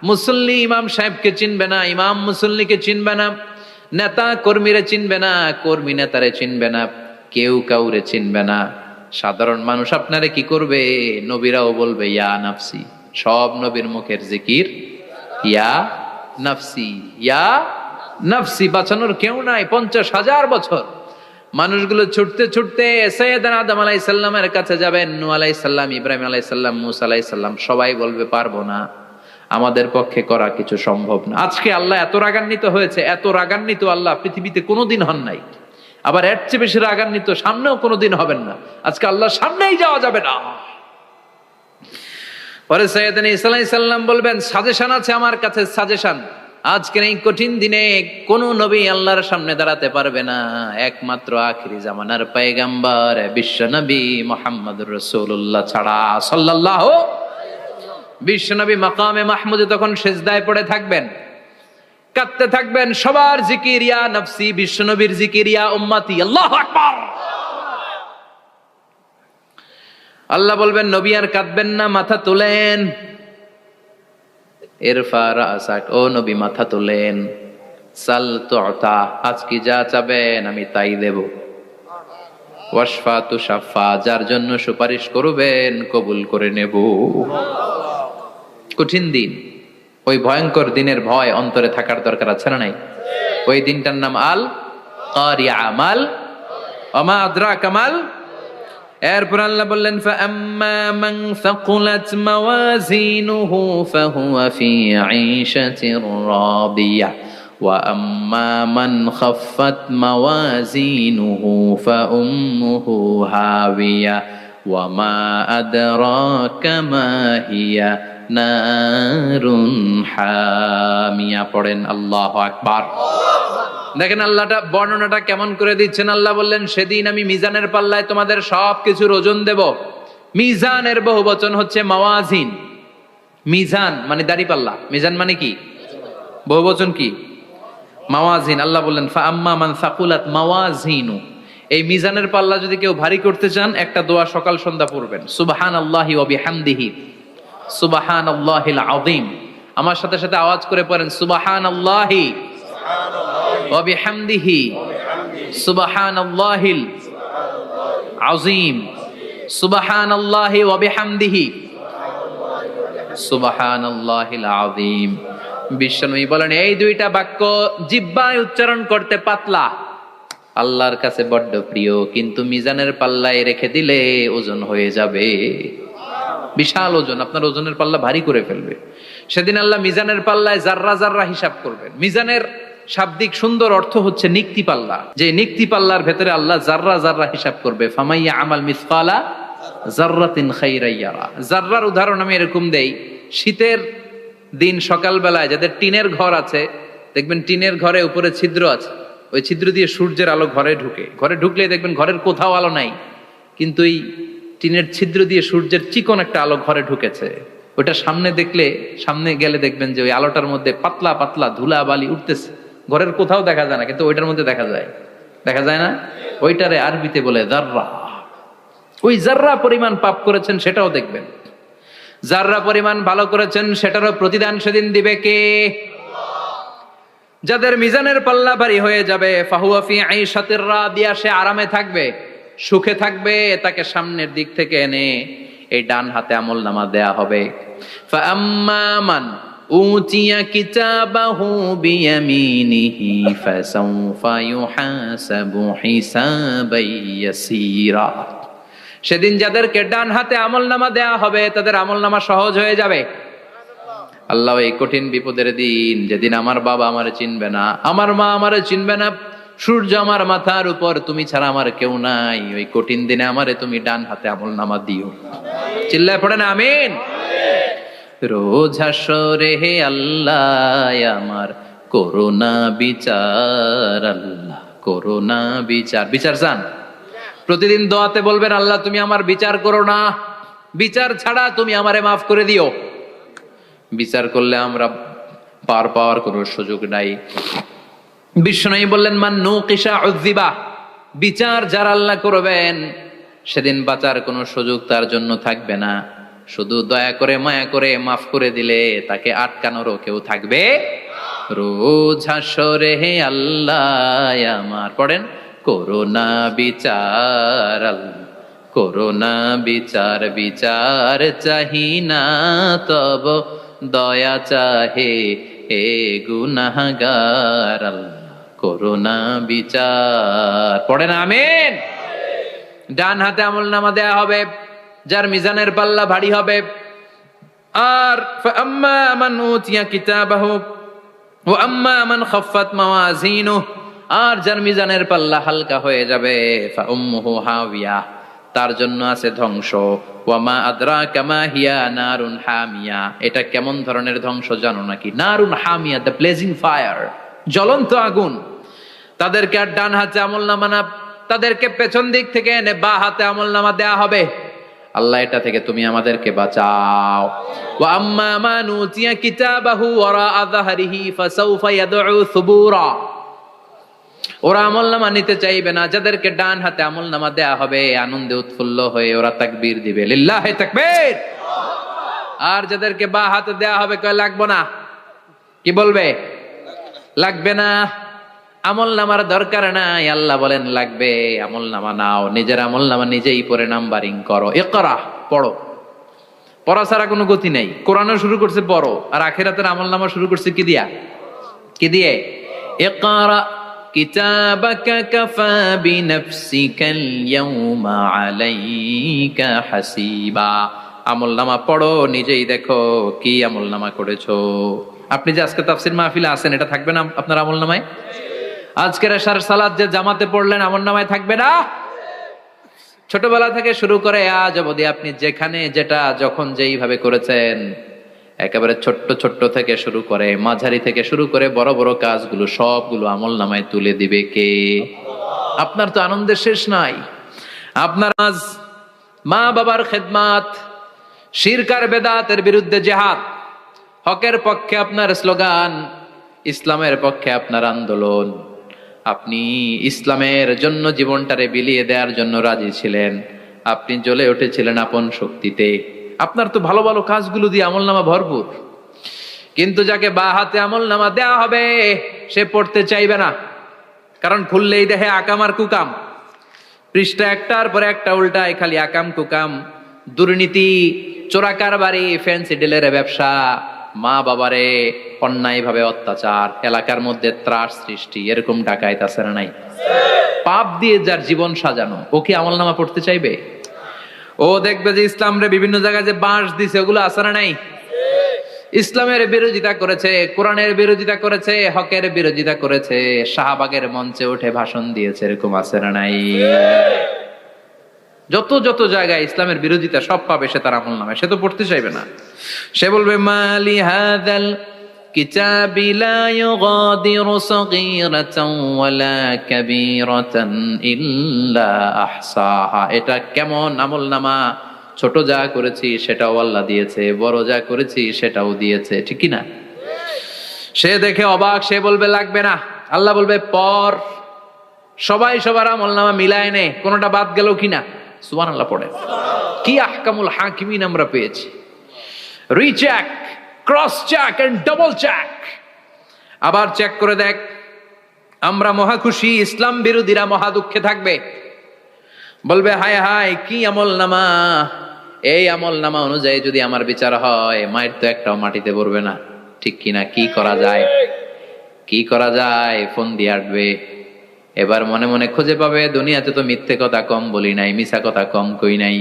মুসল্লি ইমাম সাহেবকে চিনবে না, ইমাম মুসল্লিকে চিনবে না, নেতা কর্মীরা চিনবে না, কর্মী নেতারে চিনবে না, কেউ কাউরে চিনবে না। সাধারণ মানুষ আপনারে কি করবে? নবীরাও বলবে ইয়া নাফসি। সব নবীর মুখের জিকির ইয়া নাফসি, ইয়া নাফসি। বাঁচানোর কেউ নাই। 50,000 বছর মানুষগুলো ছুটতে ছুটতে সাইয়েদনা আদম আলাইহিস সালামের কাছে যাবেন, নূহ আলাইহিস সালাম, ইব্রাহিম আলাইহিস সালাম, মূসা আলাইহিস সালাম। সবাই বলবে পারবো না, আমাদের পক্ষে করা কিছু সম্ভব না। আজকে আল্লাহ এত রাগান্বিত হয়েছে, এত রাগান্বিত আল্লাহ পৃথিবীতে কোনোদিন হন নাই। আবার এর চেয়ে বেশি রাগান্বিত সামনেও কোনোদিন হবেন না। আজকে আল্লাহ সামনেই যাওয়া যাবে না। পরে সাইয়েদনা ঈসা আলাইহিস সালাম বলবেন সাজেশন আছে আমার কাছে, সাজেশন। আজকের এই কঠিন দিনে কোন নবী আল্লাহর সামনে দাঁড়াতে পারবে না, একমাত্র আখিরি জামানার পয়গম্বর বিশ্ব নবী মুহাম্মদুর রাসূলুল্লাহ ছাড়া সাল্লাল্লাহু। বিশ্ব নবী মাকামে মাহমুদে তখন সিজদায় পড়ে থাকবেন, কাঁদতে থাকবেন। সবার জিকির ইয়া নফসি, বিশ্ব নবীর জিকির ইয়া উম্মতি। আল্লাহু আকবার। আল্লাহ বলবেন নবী আর কাঁদবেন না, মাথা তোলেন। ইরফা রাসাক, ও নবী মাথা তোলেন। সাল তুতা, আজকে যা চাবেন আমি তাই দেব। ওয়াশফা তুশাফা, যার জন্য সুপারিশ করবেন কবুল করে নেব। কঠিন দিন, ওই ভয়ঙ্কর দিনের ভয় অন্তরে থাকার দরকার আছে না নাই? ওই দিনটার নাম আল কারিয়া, মাল ওমা আদরাকা মাল। এরপর আল্লাহ বললেন ফাআম্মা মান সাকুলাত মাওয়াজিনুহু ফাহুয়া ফি আইশাতির রাদিয়া ওয়া আম্মা মান খাফফাত মাওয়াজিনুহু ফাউম্মুহু হাবিয়া ওয়া মা আদরাকা মা হিয়া নারুন হামিয়া। পড়েন আল্লাহু আকবার। দেখেন আল্লাহটা বর্ণনাটা কেমন করে দিচ্ছেন। আল্লাহ বললেন সেদিন আমি মিজানের পাল্লায় তোমাদের সবকিছুর ওজন দেব। মিজানের বহুবচন হচ্ছে মাওয়াজিন। মিজান মানে দাড়ি পাল্লা, মিজান মানে কি? বহুবচন কি? মাওয়াজিন। আল্লাহ বললেন ফাআম্মা মান সাকুলাত মাওয়াজিনু, এই মিজানের পাল্লা যদি কেউ ভারী করতে চান একটা দোয়া সকাল সন্ধ্যা পড়বেন, সুবহানাল্লাহি ওয়া বিহামদিহি সুবহানাল্লাহিল আযীম। আমার সাথে সাথে আওয়াজ করে পড়েন সুবহানাল্লাহি ওয়া বিহামদিহি সুবহানাল্লাহিল আযীম, সুবহানাল্লাহি ওয়া বিহামদিহি সুবহানাল্লাহিল আযীম। বিশ্বনবী বলেন এই দুইটা বাক্য জিহ্বায় উচ্চারণ করতে পাতলা, আল্লাহর কাছে বড্ড প্রিয়, কিন্তু মিজানের পাল্লায় রেখে দিলে ওজন হয়ে যাবে বিশাল ওজন, আপনার ওজনের পাল্লা ভারী করে ফেলবে। সেদিন আল্লাহ মিজানের পাল্লায় জাররা জাররা হিসাব করবেন। মিজানের শাব্দিক সুন্দর অর্থ হচ্ছে নিক্তি পাল্লা, যে নিক্তি পাল্লার ভেতরে আল্লাহ জাররা জাররা হিসাব করবে। ফামাইয়া আমাল মিসকালা জাররাতিন খাইরান ইয়ারা। জাররার উদাহরণ আমি এরকম দেই, শীতের দিন সকালবেলায় যাদের টিনের ঘর আছে, দেখবেন টিনের ঘরে উপরে ছিদ্র আছে, ওই ছিদ্র দিয়ে সূর্যের আলো ঘরে ঢুকে। ঘরে ঢুকলেই দেখবেন ঘরের কোথাও আলো নাই, কিন্তু এই টিনের ছিদ্র দিয়ে সূর্যের চিকন একটা আলো ঘরে ঢুকেছে। ওটা সামনে দেখলে, সামনে গেলে দেখবেন যে ওই আলোটার মধ্যে পাতলা পাতলা ধুলা বালি উঠতেছে, ঘরের কোথাও দেখা যায় না, কিন্তু ওইটার মধ্যে দেখা যায়। দেখা যায় না? ওইটারে আরবিতে বলে জাররা। ওই জাররা পরিমাণ পাপ করেছেন সেটাও দেখবেন, জাররা পরিমাণ ভালো করেছেন সেটারও প্রতিদান সেদিন দিবে কে? যাদের মিজানের পাল্লা ভারী হয়ে যাবে, ফাহুয়া ফি আইশাতির রাদিয়া, সে আরামে থাকবে, সুখে থাকবে। তাকে সামনের দিক থেকে এনে এই ডান হাতে আমলনামা দেয়া হবে। ফাআম্মা মান উতিয়া কিতাবাহু বিয়ামিনিহি ফাসাউফা ইউহাসাবু হিসাবান ইয়াসীরা। সেদিন যাদেরকে ডান হাতে আমলনামা দেয়া হবে তাদের আমলনামা সহজ হয়ে যাবে। আল্লাহ এই কঠিন বিপদের দিন, যেদিন আমার বাবা আমারে চিনবে না, আমার মা আমারে চিনবে না, সূর্য আমার মাথার উপর, তুমি ছাড়া আমার কেউ নাই, ওই কঠিন দিনে আমারে তুমি ডান হাতে আমলনামা দিও। চিল্লায় পড়েন আমিন। রোজ হাসরে হে আল্লাহ আমার করোনা বিচার, আল্লাহ করোনা বিচার। বিচার চান? প্রতিদিন দোয়াতে বলবেন আল্লাহ তুমি আমার বিচার করো না, বিচার ছাড়া তুমি আমারে মাফ করে দিও। বিচার করলে আমরা পার পাওয়ার কোনো সুযোগ নাই। বিষ্ণু বললেন মান নুকিশা উযিবা, বিচার যারা আল্লাহ করবেন সেদিন বাঁচার কোনো সুযোগ তার জন্য থাকবে না। শুধু দয়া করে মায়া করে মাফ করে দিলে তাকে আটকানোরও কেউ থাকবে। রোজ হাসরে হে আল্লাহ আমার, পড়েন, করোনা বিচার আল্লাহ, করোনা বিচার, বিচার চাহি না তব দয়া চাহে হে গুনাহগার আল্লাহ, করোনা বিচার। পড়েন আমিন। ডান হাতে আমলনামা দেয়া হবে যার মিজানের পাল্লা ভারী হবে। আর ফাআম্মা মান উতিয়া কিতাবাহু ওয়া আম্মা মান খাফফাত মাওয়াজিনুহু, আর যার মিজানের পাল্লা হালকা হয়ে যাবে, ফাউম্মুহু হাওিয়া, তার জন্য আছে ধ্বংস। ওয়া মা আদরাকা মা হিয়া নারুন হামিয়া, এটা কেমন ধরনের ধ্বংস জানো নাকি? নারুন হামিয়া, দ্য ব্লেজিং ফায়ার, জ্বলন্ত আগুন। তাদেরকে আর ডান হাতে আমলনামা না, তাদেরকে পেছন দিক থেকে এনে বা হাতে আমলনামা দেয়া হবে। আল্লাহ এটা থেকে তুমি আমাদেরকে বাঁচাও। ওয়া আম্মা মান উতিয়া কিতাবাহু ওয়ারা যাহরিহি ফাসাউফা ইয়াদউ সুবুরা, ওরা আমলনামা নিতে চাইবে না। যাদেরকে ডান হাতে আমলনামা দেয়া হবে আনন্দে উৎফুল্ল হয়ে ওরা তাকবীর দিবে, লিল্লাহি তাকবীর। আর যাদেরকে বা হাতে দেয়া হবে কয় লাগবে না, কি বলবে? লাগবে না, আমলনামার দরকার নাই। আল্লাহ বলেন লাগবে, আমলনামা নাও, নিজের আমলনামা নিজেই পড়ে নাম্বারিং করো। ইকরা, পড়ো। পড়া ছাড়া কোনো গতি নেই। কোরআনও শুরু করছে পড়ো, আর আখিরাতের আমলনামা শুরু করছে কি দিয়া? কি দিয়ে? ইকরা কিতাবাকা কাফা বিনাফসিকাল ইয়াউমা আলাইকা হাসিবা। আমলনামা পড়ো, নিজেই দেখো কি আমলনামা করেছো। আপনি যে আজকে তাফসীর মাহফিলে আছেন, এটা থাকবে না আপনার আমলনামায়? আজকের এশার সালাত যে জামাতে পড়লেন, আমলনামায় থাকবে না? ছোটবেলা থেকে শুরু করে আজ অবধি আপনি যেখানে যেটা যখন যেইভাবে করেছেন, একেবারে ছোট্ট ছোট্ট থেকে শুরু করে মাঝারি থেকে শুরু করে বড় বড় কাজগুলো সবগুলো আমলনামায় তুলে দিবে কে? আপনার তো আনন্দের শেষ নাই। আপনার আজ মা বাবার খেদমাত, শিরক আর বেদাতের বিরুদ্ধে জিহাদ, হকের পক্ষে আপনার স্লোগান, ইসলামের পক্ষে আপনার আন্দোলন। আপনি ইসলামের জন্য জীবনটারে বিলিয়ে দেওয়ার জন্য রাজি ছিলেন। আপনি জ্বলে উঠেছিলেন আপন শক্তিতে। আপনার তো ভালো ভালো কাজগুলো দিয়ে আমলনামা ভরপুর। কিন্তু যাকে বা হাতে আমলনামা দেয়া হবে সে পড়তে চাইবে না, কারণ খুললেই দেখে আকাম আর কুকাম। পৃষ্ঠা একটার পরে একটা উল্টায় খালি আকাম কুকাম, দুর্নীতি, চোরাকারবারি, ফ্যান্সি ডিলের ব্যবসা, মা বাবারে অন্যায় ভাবে অত্যাচার, এলাকার মধ্যে ত্রাস সৃষ্টি, এরকম ডাকাইত আছে না নাই? পাপ দিয়ে যার জীবন সাজানো, ও কি আমলনামা পড়তে চাইবে? ও দেখবে যে ইসলাম রে বিভিন্ন জায়গায় যে বাঁশ দিছে, ওগুলো আছে না নাই? ইসলামের বিরোধিতা করেছে, কোরআনের বিরোধিতা করেছে, হকের বিরোধিতা করেছে, শাহবাগের মঞ্চে উঠে ভাষণ দিয়েছে, এরকম আছে না নাই? যত যত জায়গায় ইসলামের বিরোধিতা সব পাবে সে তার আমলনামায়। সে তো পড়তে চাইবে না। সে বলবে মালি হাযাল কিতাবি লা ইউগাদিরু সাগীরাতান ওয়ালা কাবীরাতান ইল্লা আহসাহা। এটা কেমন আমলনামা? ছোট যা করেছি সেটাও আল্লাহ দিয়েছে, বড় যা করেছি সেটাও দিয়েছে, ঠিক কি না? সে দেখে অবাক, সে বলবে লাগবে না। আল্লাহ বলবে পর, সবাই সবার আমলনামা মিলায় নে, কোনটা বাদ গেল কিনা। সুবহানাল্লাহ পড়ে। কি আহকামুল হাকিমিন আমরা পেয়েছি। Recheck, cross check and double check. আবার চেক করে দেখ। আমরা মহা খুশি, ইসলাম বিরোধীরা মহা দুঃখে থাকবে। বলবে হায় হায় কি আমলনামা, এই আমলনামা অনুযায়ী যদি আমার বিচার হয়, মায়ের তো একটাও মাটিতে পড়বে না, ঠিক কিনা? কি করা যায়, কি করা যায়? ফোন দিয়ে আটবে। এবার মনে মনে খুঁজে পাবে দুনিয়াতে তো মিথ্যে কথা কম বলি নাই, মিছা কথা কম কই নাই,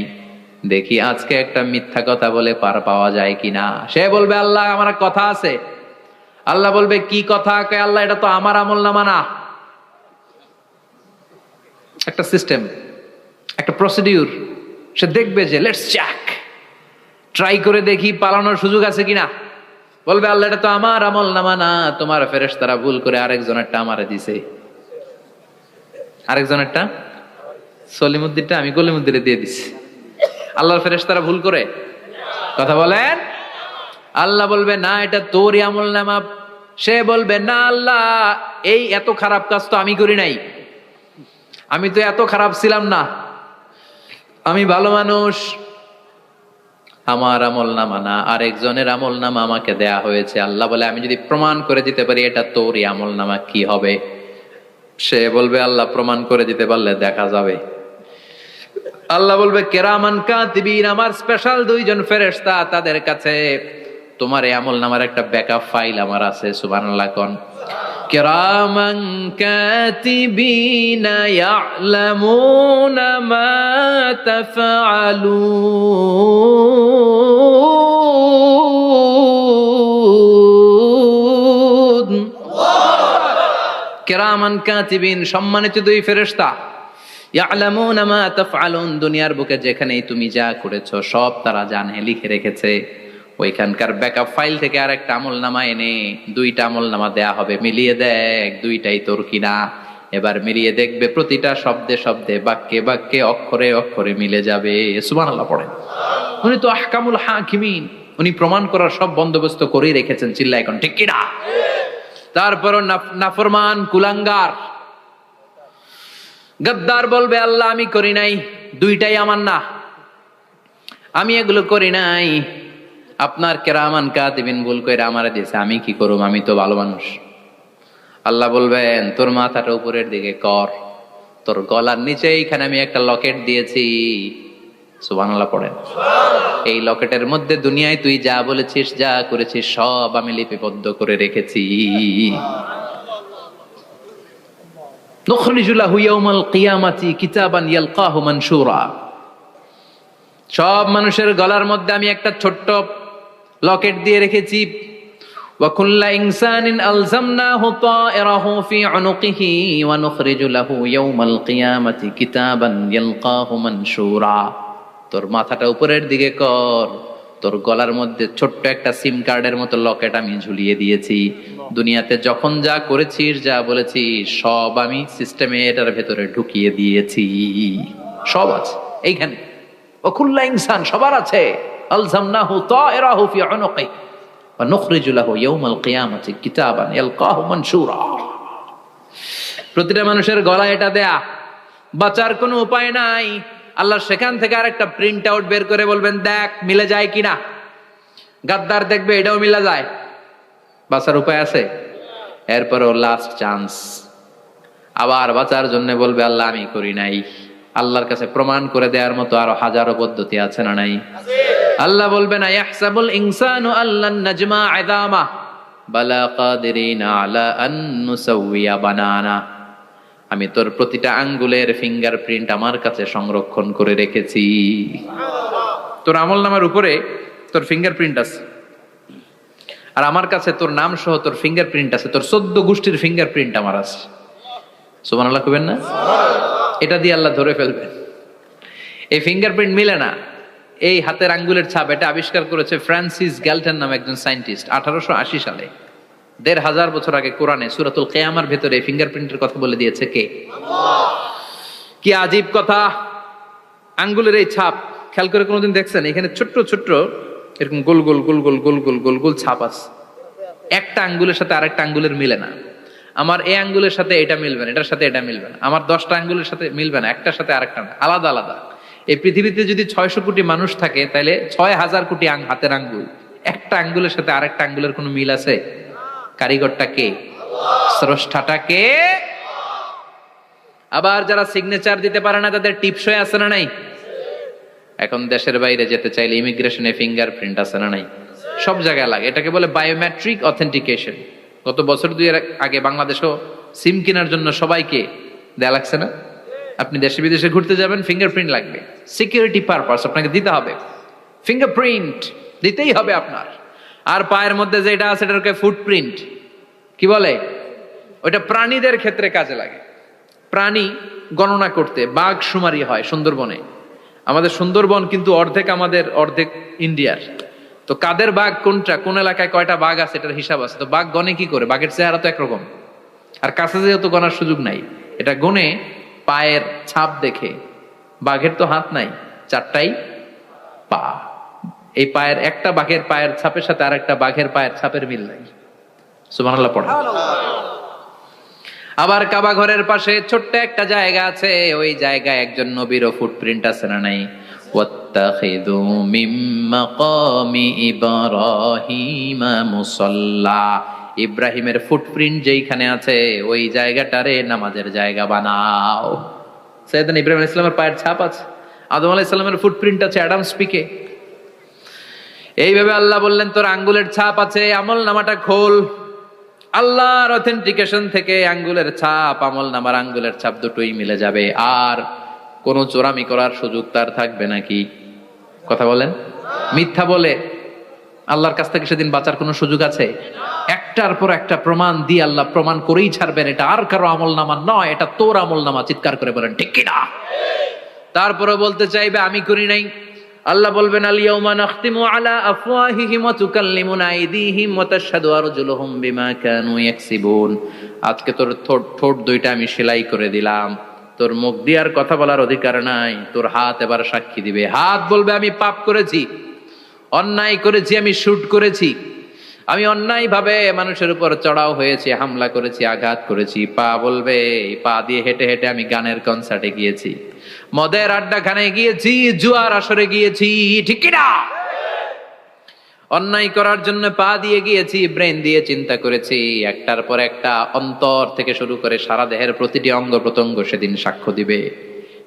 দেখি আজকে একটা মিথ্যা কথা বলে পার পাওয়া যায় কিনা। সে বলবে আল্লাহ আমার কথা আছে। আল্লাহ বলবে কি কথা? আল্লাহ এটা তো আমার আমলনামা না। একটা সিস্টেম, একটা প্রসিডিউর। সে দেখবে যে লেটস চেক, ট্রাই করে দেখি পালানোর সুযোগ আছে কিনা। বলবে আল্লাহ এটা তো আমার আমলনামা না, তোমার ফেরেশতারা ভুল করে আরেকজনেরটা আমারে দিছে, আরেকজনেরটা সলিমুদ্দিনটা আমি কলিমুদ্দিনে দিয়ে দিছি। আল্লাহর ফেরেশতারা ভুল করে কথা বলেন? আল্লাহ বলবে না এটা তোরই আমলনামা। সে বলবে না আল্লাহ এই এত খারাপ কাজ তো আমি করি নাই, আমি তো এত খারাপ ছিলাম না, আমি ভালো মানুষ। আমার আমল নামা না, আরেকজনের আমল নামা আমাকে দেয়া হয়েছে। আল্লাহ বলে আমি যদি প্রমাণ করে দিতে পারি এটা তোরই আমল নামা, কি হবে? সে বলবে আল্লাহ প্রমাণ করে দিতে পারলে দেখা যাবে। আল্লাহ বলবে কেরামান কাতিবিন, আমার স্পেশাল দুইজন ফেরেশতা, তাদের কাছে তোমার এই আমল নামার একটা ব্যাকআপ ফাইল আমার আছে। সুবহানাল্লাহ কোন। কিরামান কাতিবিনা ইয়ালামুনা মা তাফআলুন। কিরামান কাতিবিন, সম্মানিত দুই ফেরেশতা, ইয়ালামুনা মা তাফআলুন, দুনিয়ার বুকে যেখানেই তুমি যা করেছো সব তারা জানে, লিখে রেখেছে। ওইখানকার ব্যাকআপ ফাইল থেকে আরেকটা আমল নামা এনে দুইটা আমল নামা দেয়া হবে, মিলিয়ে দেখ দুইটাই তোর কিনা। এবার মিলিয়ে দেখবে প্রতিটা শব্দে শব্দে, বাক্যে বাক্যে, অক্ষরে অক্ষরে মিলে যাবে। সুবহানাল্লাহ পড়েন। উনি তো আহকামুল হাকিমিন, উনি প্রমাণ করার সব বন্দোবস্ত করেই রেখেছেন। চিল্লায় এখন ঠিক কিনা? তারপরও নাফরমান কুলাঙ্গার গদ্দার বলবে আল্লাহ আমি করি নাই, দুইটাই আমার না, আমি এগুলো করি নাই, আপনার কেরামান কাতিবিন ভুল কইরা আমারে দিয়েছে, আমি কি করব, আমি তো ভালো মানুষ। আল্লাহ বলবেন তোর মাথাটা উপরের দিকে কর, তোর গলার নিচে এইখানে আমি একটা লকেট দিয়েছি। সুবহানাল্লাহ পড়েন। এই লকেটের মধ্যে দুনিয়ায় তুই যা বলেছিস যা করেছিস সব আমি লিপিবদ্ধ করে রেখেছি। নুখরিজু লাহু ইয়াউমাল কিয়ামাতি কিতাবান ইয়ালকাহু মানশুরা, সব মানুষের গলার মধ্যে আমি একটা ছোট্ট লকেট দিয়ে রেখেছি। ওয়া কুল্লা ইনসানিন আলজামনাহু তায়রাহু ফি উনুকিহি ওয়া নুখরিজু লাহু ইয়াউমাল কিয়ামাতি কিতাবান ইয়ালকাহু মানশুরা। তোর মাথাটা উপরের দিকে কর, তোর গলার মধ্যে ছোট্ট একটা সিম কার্ডের মতো লকেট আমি ঝুলিয়ে দিয়েছি। দুনিয়াতে যখন যা করেছিস যা বলেছিস সব আমি সিস্টেমে এটার ভেতরে ঢুকিয়ে দিয়েছি, সব আছে এইখানে। ওয়াকুল্লা ইনসান, সবার আছে। আলজামনাহু তায়রাহু ফি উনুকি ওয়া নুখরিজু লাহু ইয়াউমাল কিয়ামাতি কিতাবান ইয়ালকাহু মানশুরা। প্রতিটা মানুষের গলায় এটা দেয়া, বাঁচার কোনো উপায় নাই। আল্লাহ সেখান থেকে আরেকটা প্রিন্ট আউট বের করে বলবেন দেখ মিলে যায় কিনা। গাদ্দার দেখবে এটাও মিলা যায়, বাঁচার উপায় আছে। এরপরও লাস্ট চান্স, আবার বাঁচার জন্য বলবে আল্লাহ আমি করি নাই। আল্লাহর কাছে প্রমাণ করে দেওয়ার মতো আরো হাজারো পদ্ধতি আছে না নাই? আল্লাহ বলবেন ইয়াহসাবুল ইনসানু আল্লান নাজমা ইযামা বালা কাদিরিনা আলা আন নুসাওয়িয়া বানানা। আমি তোর প্রতিটা আঙ্গুলের ফিঙ্গারপ্রিন্ট আমার কাছে সংরক্ষণ করে রেখেছি। তোর আমলনামার উপরে তোর ফিঙ্গারপ্রিন্ট আছে, আর আমার কাছে তোর নাম সহ তোর ফিঙ্গারপ্রিন্ট আছে, তোর 14 গোষ্ঠীর ফিঙ্গারপ্রিন্ট আমার আছে। সুবহানাল্লাহ কইবেন না? এটা দিয়ে আল্লাহ ধরে ফেলবেন। এই ফিঙ্গারপ্রিন্ট মিলে না, এই হাতের আঙ্গুলের ছাপ, এটা আবিষ্কার করেছে ফ্রান্সিস গ্যালটন নামে একজন সায়েন্টিস্ট 1880 সালে। 1500 বছর আগে কোরআনে সূরাতুল কিয়ামার ভেতরে ফিঙ্গারপ্রিন্টের কথা বলে দিয়েছে কে? আল্লাহ। কি আজীব কথা! আঙ্গুলের এই ছাপ খেয়াল করে কোনোদিন দেখছেন? এখানে ছোট্ট ছোট্ট এরকম গোল গোল গোল গোল গোল গোল গোল গোল ছাপ আছে। একটা আঙ্গুলের সাথে আরেকটা আঙ্গুলের মিলে না। আমার এই আঙ্গুলের সাথে এটা মিলবে না, এটার সাথে এটা মিলবে না। আমার 10টা আঙ্গুলের সাথে মিলবে না, একটার সাথে আরেকটা না, আলাদা আলাদা। এই পৃথিবীতে যদি 600 কোটি মানুষ থাকে তাহলে 6000 কোটি হাতের আঙ্গুল, একটা আঙ্গুলের সাথে আরেকটা আঙ্গুলের কোনো মিল আছে? কারিগরটা কে? স্রষ্টাটা কে? আবার যারা সিগনেচার দিতে পারে না তাদের টিপসই আছে না নাই? এখন দেশের বাইরে যেতে চাইলে ইমিগ্রেশনে ফিঙ্গারপ্রিন্ট আছে না নাই? সব জায়গায় লাগে। এটাকে বলে বায়োমেট্রিক অথেন্টিকেশন। গত বছর 2 এর আগে বাংলাদেশও সিম কেনার জন্য সবাইকে দেয়া লাগছে না? আপনি দেশে বিদেশে ঘুরতে যাবেন, ফিঙ্গারপ্রিন্ট লাগবে, সিকিউরিটি পারপাস আপনাকে দিতে হবে। ফিঙ্গারপ্রিন্ট দিতেই হবে আপনার। আর পায়ের মধ্যে যেটা আছে এটাকে ফুটপ্রিন্ট কি বলে? ওইটা প্রাণীদের ক্ষেত্রে কাজে লাগে। প্রাণী গণনা করতে বাঘ শুমারি হয় সুন্দরবনে। আমাদের সুন্দরবন কিন্তু অর্ধেক আমাদের, অর্ধেক ইন্ডিয়ার। তো কাদের বাঘ কোনটা, কোন এলাকায় কয়টা বাঘ আছে এটার হিসাব আছে। তো বাঘ গনে কি করে? বাঘের চেহারা তো একরকম, আর কাছে যেহেতু গনার সুযোগ নাই, এটা গনে পায়ের ছাপ দেখে। বাঘের তো হাত নাই, 4টাই পা। এই পায়ের একটা বাঘের পায়ের ছাপের সাথে আর একটা বাঘের পায়ের ছাপের মিল নাই। সুবহানাল্লাহ পড়া। আবার কাবা ঘরের পাশে ছোট্ট একটা জায়গা আছে, ওই জায়গায় একজন নবীরও ফুটপ্রিন্ট আছে না নাই? ওয়াত্তাখিযু মিন মাকামি ইব্রাহিমা মুসাল্লা, ইব্রাহিমের ফুটপ্রিন্ট যেইখানে আছে ওই জায়গাটারে নামাজের জায়গা বানাও। সাইয়েদনা ইব্রাহিম আলাইহিস সালামের পায়ের ছাপ আছে, আদম আলাইহিস সালামের ফুটপ্রিন্ট আছে অ্যাডামস পিকে। এইভাবে আল্লাহ বললেন তোর আঙ্গুলের ছাপ আছে, আমল নামাটা খোল। আল্লাহর অথেন্টিকেশন থেকে আঙ্গুলের ছাপ, আমল নামার আঙ্গুলের ছাপ দুটোই মিলে যাবে, আর কোন চোরামি করার সুযোগ তার থাকবে নাকি? কথা বলেন। মিথ্যা বলে আল্লাহর কাছ থেকে সেদিন বাঁচার কোনো সুযোগ আছে? একটার পর একটা প্রমাণ দিয়ে আল্লাহ প্রমাণ করেই ছাড়বেন, এটা আর কারো আমল নামা নয়, এটা তোর আমল নামা। চিৎকার করে বলেন ঠিক কিনা? তারপরে বলতে চাইবে আমি করি নাই। আল্লাহ বলবেন আল ইয়াউমা নাখতিমু আলা আফওয়াহিহিম ওয়া তুকাল্লিমুনা আইদিহিম ওয়া তাশহাদু আরজুলুহুম বিমা কানু ইয়াকসিবুন। আজকে তোর ঠোঁট দুইটা আমি সেলাই করে দিলাম, তোর মুখ দিয়ে আর কথা বলার অধিকার নাই, তোর হাত এবার সাক্ষী দিবে। হাত বলবে আমি পাপ করেছি, অন্যায় করেছি, আমি শুট করেছি, আমি অন্যায় ভাবে মানুষের উপর চড়াও হয়েছি, হামলা করেছি, আঘাত করেছি। পা বলবে এই পা দিয়ে হেঁটে হেঁটে আমি গানের কনসার্টে গিয়েছি, মদের আড্ডাখানায় গিয়েছি, জুয়ার আসরে গিয়েছি, ঠিক কিনা? অন্যায় করার জন্য পা দিয়ে গিয়েছি, ব্রেন দিয়ে চিন্তা করেছি। একটার পর একটা অন্তর থেকে শুরু করে সারা দেহের প্রতিটি অঙ্গ প্রত্যঙ্গ সেদিন সাক্ষ্য দিবে।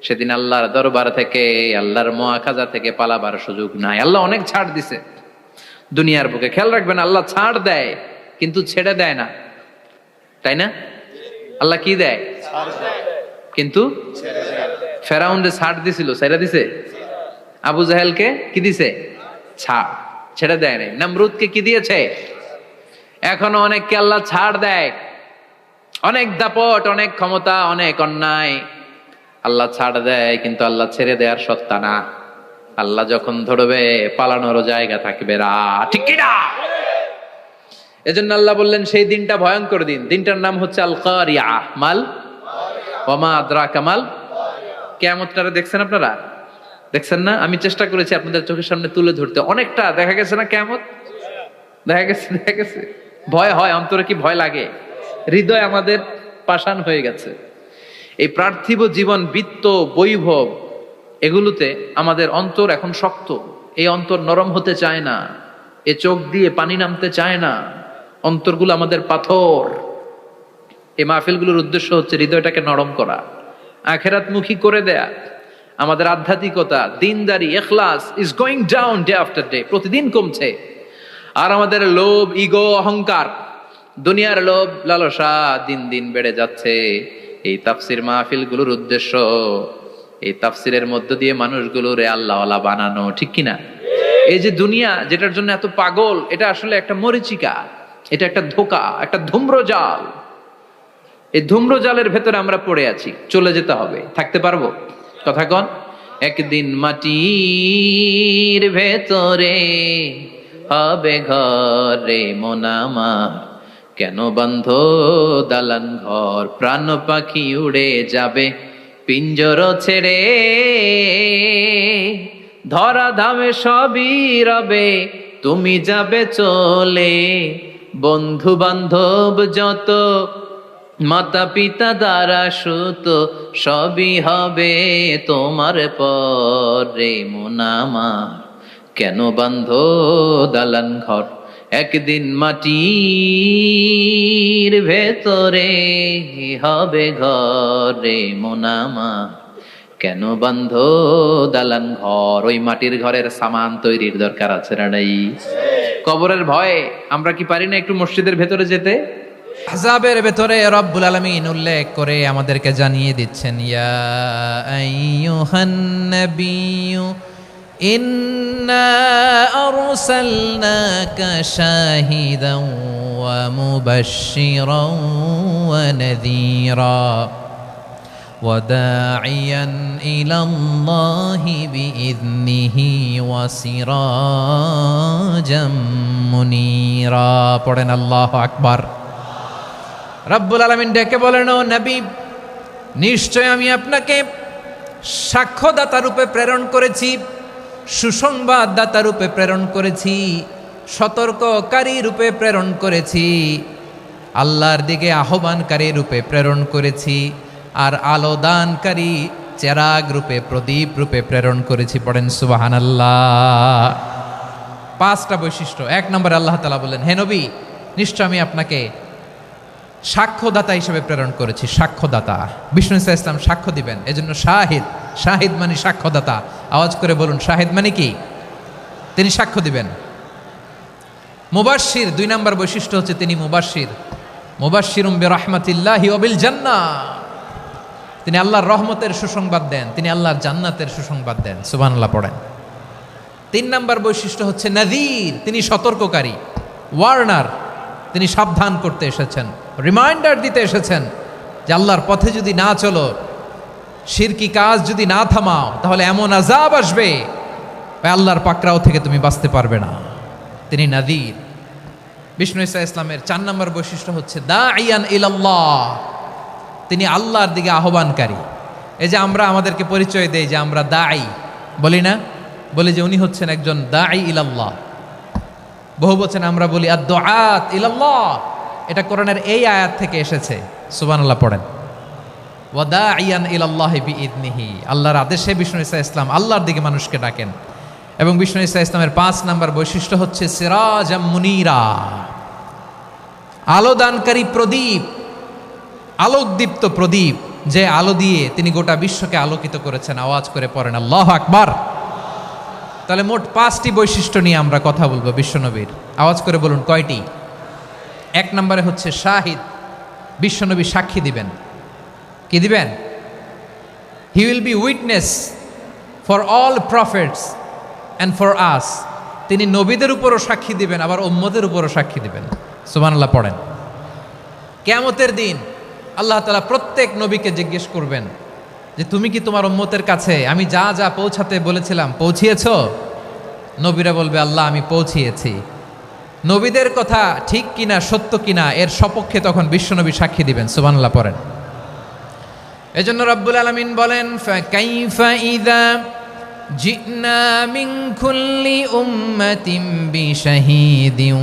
সেদিন আল্লাহর দরবার থেকে, আল্লাহর মুআখাজা থেকে পালাবার সুযোগ নাই। আল্লাহ অনেক ছাড় দিছে দুনিয়ার বুকে। খেয়াল রাখবেন, আল্লাহ ছাড় দেয় কিন্তু ছেড়ে দেয় না, তাই না? আল্লাহ কি দেয়? কিন্তু ফেরাউনরে ছাড় দিছিল, ছেড়ে দিছে। আবু জাহেলকে কি দিছে? ছাড়, ছেড়ে দেয় নাই। নমরুদকে কি দিয়েছে? এখনো অনেককে আল্লাহ ছাড় দেয়। অনেক দাপট, অনেক ক্ষমতা, অনেক অন্যায় আল্লাহ ছাড় দেয়, কিন্তু আল্লাহ ছেড়ে দেওয়ার সত্তা না। আল্লাহ যখন ধরবে পালানোর জায়গা থাকবে না, ঠিক কিনা? এজন্য আল্লাহ বললেন সেই দিনটা ভয়ঙ্কর দিন। দিনটার নাম হচ্ছে আল কারিয়া। মাল ওয়ামা আদরাকা মাল। কিয়ামতটা দেখছেন আপনারা? দেখছেন না? আমি চেষ্টা করেছি আপনাদের চোখের সামনে তুলে ধরতে। অনেকটা দেখা গেছে না কিয়ামত? দেখা গেছে। ভয় হয়, অন্তরে কি ভয় লাগে? হৃদয় আমাদের পাষাণ হয়ে গেছে। এই পার্থিব জীবন, বিত্ত, বৈভব, এগুলোতে আমাদের অন্তর এখন শক্ত। এই অন্তর নরম হতে চায় না, এ চোখ দিয়ে পানি নামতে চায় না, অন্তরগুলো আমাদের পাথর। এই মাহফিলগুলোর উদ্দেশ্য হচ্ছে হৃদয়টাকে নরম করা, আখিরাতমুখী করে দেয়া। আমাদের আধ্যাত্মিকতা, দিনদারি, ইখলাস is going down day after day, প্রতিদিন কমছে। আর আমাদের লোভ, ইগো, অহংকার, দুনিয়ার লোভ, লালসা দিন দিন বেড়ে যাচ্ছে। এই তাফসির মাহফিলগুলোর উদ্দেশ্য এই তাফসিরের মধ্য দিয়ে মানুষগুলোরে আল্লাহওয়ালা বানানো, ঠিক কিনা? এই যে দুনিয়া যেটার জন্য এত পাগল, এটা আসলে একটা মরিচিকা, এটা একটা ধোঁকা, একটা ধূম্রজাল। এই ধূম্রজালের ভেতরে আমরা পড়ে আছি, চলে যেতে হবে। থাকতে পারবো? কথা কন। একদিন মাটির ভেতরে হবে ঘরে মন আমার, কেন বন্ধ দালান ঘর, প্রাণ পাখি উড়ে যাবে পিঞ্জর ছেড়ে, ধরা ধামে সবই রবে তুমি যাবে চলে, বন্ধু বান্ধব যত, মাতা পিতা দ্বারা সুত, সবই হবে তোমার পরে মন আমার, কেন বন্ধ দালান ঘর, একদিন মাটির ভেতরে হবে ঘরে মন আমার, কেন বন্ধ দালান ঘর। ওই মাটির ঘরের সামান তৈরির দরকার আছে না নাই? কবরের ভয়ে আমরা কি পারি না একটু মসজিদের ভেতরে যেতে? আযাবের ভেতরে রব্বুল আলামিন উল্লেখ করে আমাদেরকে জানিয়ে দিচ্ছেন, ইয়া আইয়ুহান নাবিয়্যু ইন্না আরসালনাকা শাহিদান ওয়া মুবাশশিরান ওয়া নাযীরা ওয়া দাঈয়ান ইলাল্লাহি বিইذনিহি ওয়া সিরাজাম মুনীরা। পড়েন আল্লাহু আকবার। রব্বুল আলামিন ডেকে বলেন, ও নবী, নিশ্চয় আমি আপনাকে সাক্ষ্যদাতা রূপে প্রেরণ করেছি, সুসংবাদদাতা রূপে প্রেরণ করেছি, সতর্ককারী রূপে প্রেরণ করেছি, আল্লাহর দিকে আহ্বানকারী রূপে প্রেরণ করেছি, আর আলো দানকারী চেরাগ রূপে, প্রদীপ রূপে প্রেরণ করেছি। পড়েন সুবহানাল্লাহ। 5টা বৈশিষ্ট্য। 1 নম্বরে আল্লাহ তাআলা বললেন, হে নবী, নিশ্চয় আমি আপনাকে সাক্ষ্যদাতা হিসেবে প্রেরণ করেছি। সাক্ষ্যদাতা, বিষ্ণু ঈসা ইসলাম সাক্ষ্য দিবেন, এজন্য শাহিদ। শাহিদ মানে সাক্ষ্যদাতা। আওয়াজ করে বলুন, শাহিদ মানে কি? তিনি সাক্ষ্য দিবেন। মুবাশশির, 2 নম্বর বৈশিষ্ট্য হচ্ছে তিনি মুবাশশির। মুবাশশিরুম বিরাহমাতিল্লাহি ওয়া বিল জান্নাহ, তিনি আল্লাহর রহমতের সুসংবাদ দেন, তিনি আল্লাহর জান্নাতের সুসংবাদ দেন। সুবহানাল্লাহ পড়েন। 3 নম্বর বৈশিষ্ট্য হচ্ছে নাযীর, তিনি সতর্ককারী, ওয়ার্নার, তিনি সাবধান করতে এসেছেন, রিমাইন্ডার দিতে এসেছেন যে আল্লাহর পথে যদি না চলো, শিরকি কাজ যদি না থামাও, তাহলে এমন আযাব আসবে আল্লাহর পাকড়াও থেকে তুমি বাঁচতে পারবে না। তিনি নাযীর। বিষ্ণু ঈসা ইসলামের 4 নম্বর বৈশিষ্ট্য হচ্ছে দাঈয়ান ইলাল্লাহ, তিনি আল্লাহর দিকে আহ্বানকারী। এই যে আমরা আমাদেরকে পরিচয় দেই যে আমরা দাঈ, বলি না? বলি যে উনি হচ্ছেন একজন দাঈ ইলাল্লাহ। বহু বচনে আমরা বলি আদ-দুআত ইলাল্লাহ, এটা কোরআনের এই আয়াত থেকে এসেছে। সুবহানাল্লাহ পড়েন। ওয়া দাঈয়ান ইলাল্লাহি বিইذনিহি, আল্লাহর আদেশে বিষ্ণু ঈসা ইসলাম আল্লাহর দিকে মানুষকে ডাকেন। এবং বিষ্ণু ঈসা ইসলামের 5 নম্বর বৈশিষ্ট্য হচ্ছে সিরাজাম মুনীরা, আলোদানকারী প্রদীপ, আলোকদীপ্ত প্রদীপ, যে আলো দিয়ে তিনি গোটা বিশ্বকে আলোকিত করেছেন। আওয়াজ করে পড়েন আল্লাহু আকবার। তাহলে মোট 5টি বৈশিষ্ট্য নিয়ে আমরা কথা বলবো বিশ্বনবীর। আওয়াজ করে বলুন কয়টি? 1 নম্বরে হচ্ছে শাহিদ, বিশ্বনবী সাক্ষী দিবেন। কি দিবেন? He will be witness for all prophets and for us, তিনি নবীদের উপরও সাক্ষী দিবেন, আবার উম্মতের উপরও সাক্ষী দিবেন। সুবহানাল্লাহ পড়েন। কিয়ামতের দিন আল্লাহ তাআলা প্রত্যেক নবীকে জিজ্ঞেস করবেন যে তুমি কি তোমার উম্মতের কাছে আমি যা যা পৌঁছাতে বলেছিলাম পৌঁছিয়েছো? নবীরা বলবে আল্লাহ আমি পৌঁছিয়েছি। নবীদের কথা ঠিক কিনা, সত্য কিনা, এর সপক্ষে তখন বিশ্বনবী সাক্ষী দিবেন। সুবহানাল্লাহ পড়েন। এজন্য রব্বুল আলামিন বলেন ফাকাইফা ইযা জিনা মিন কুল্লি উম্মাতিন বিশাহীদিন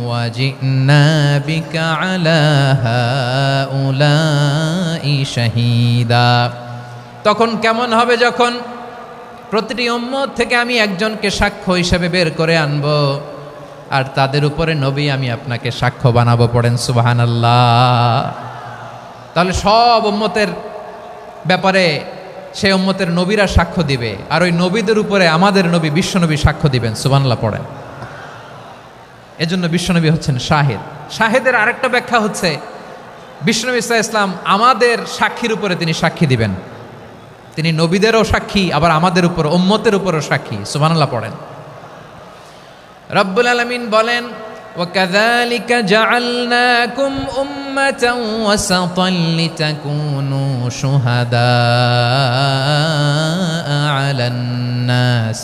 ওয়া জিনা বিকা আলা হাউলাই শাহীদা। তখন কেমন হবে যখন প্রতিটি উম্মত থেকে আমি একজনকে সাক্ষ্য হিসেবে বের করে আনব, আর তাদের উপরে নবী আমি আপনাকে সাক্ষ্য বানাবো। পড়েন সুবহানাল্লাহ। তাহলে সব উম্মতের ব্যাপারে সেই উম্মতের নবীরা সাক্ষ্য দিবে, আর ওই নবীদের উপরে আমাদের নবী বিশ্বনবী সাক্ষ্য দিবেন। সুবহানাল্লাহ পড়েন। এজন্য বিশ্বনবী হচ্ছেন শাহিদ। শাহিদের আরেকটা ব্যাখ্যা হচ্ছে বিশ্বনবী সাল্লাল্লাহু আলাইহি ওয়াসাল্লাম আমাদের সাক্ষীর উপরে তিনি সাক্ষী দিবেন। তিনি নবীদেরও সাক্ষী, আবার আমাদের উপর উম্মতের উপরও সাক্ষী। সুবহানাল্লাহ পড়েন। রব্বুল আলামিন বলেন وَكَذَلِكَ جَعَلْنَاكُمْ أُمَّةً وَسَطًا لِتَكُونُوا شُهَدَاءَ عَلَى النَّاسِ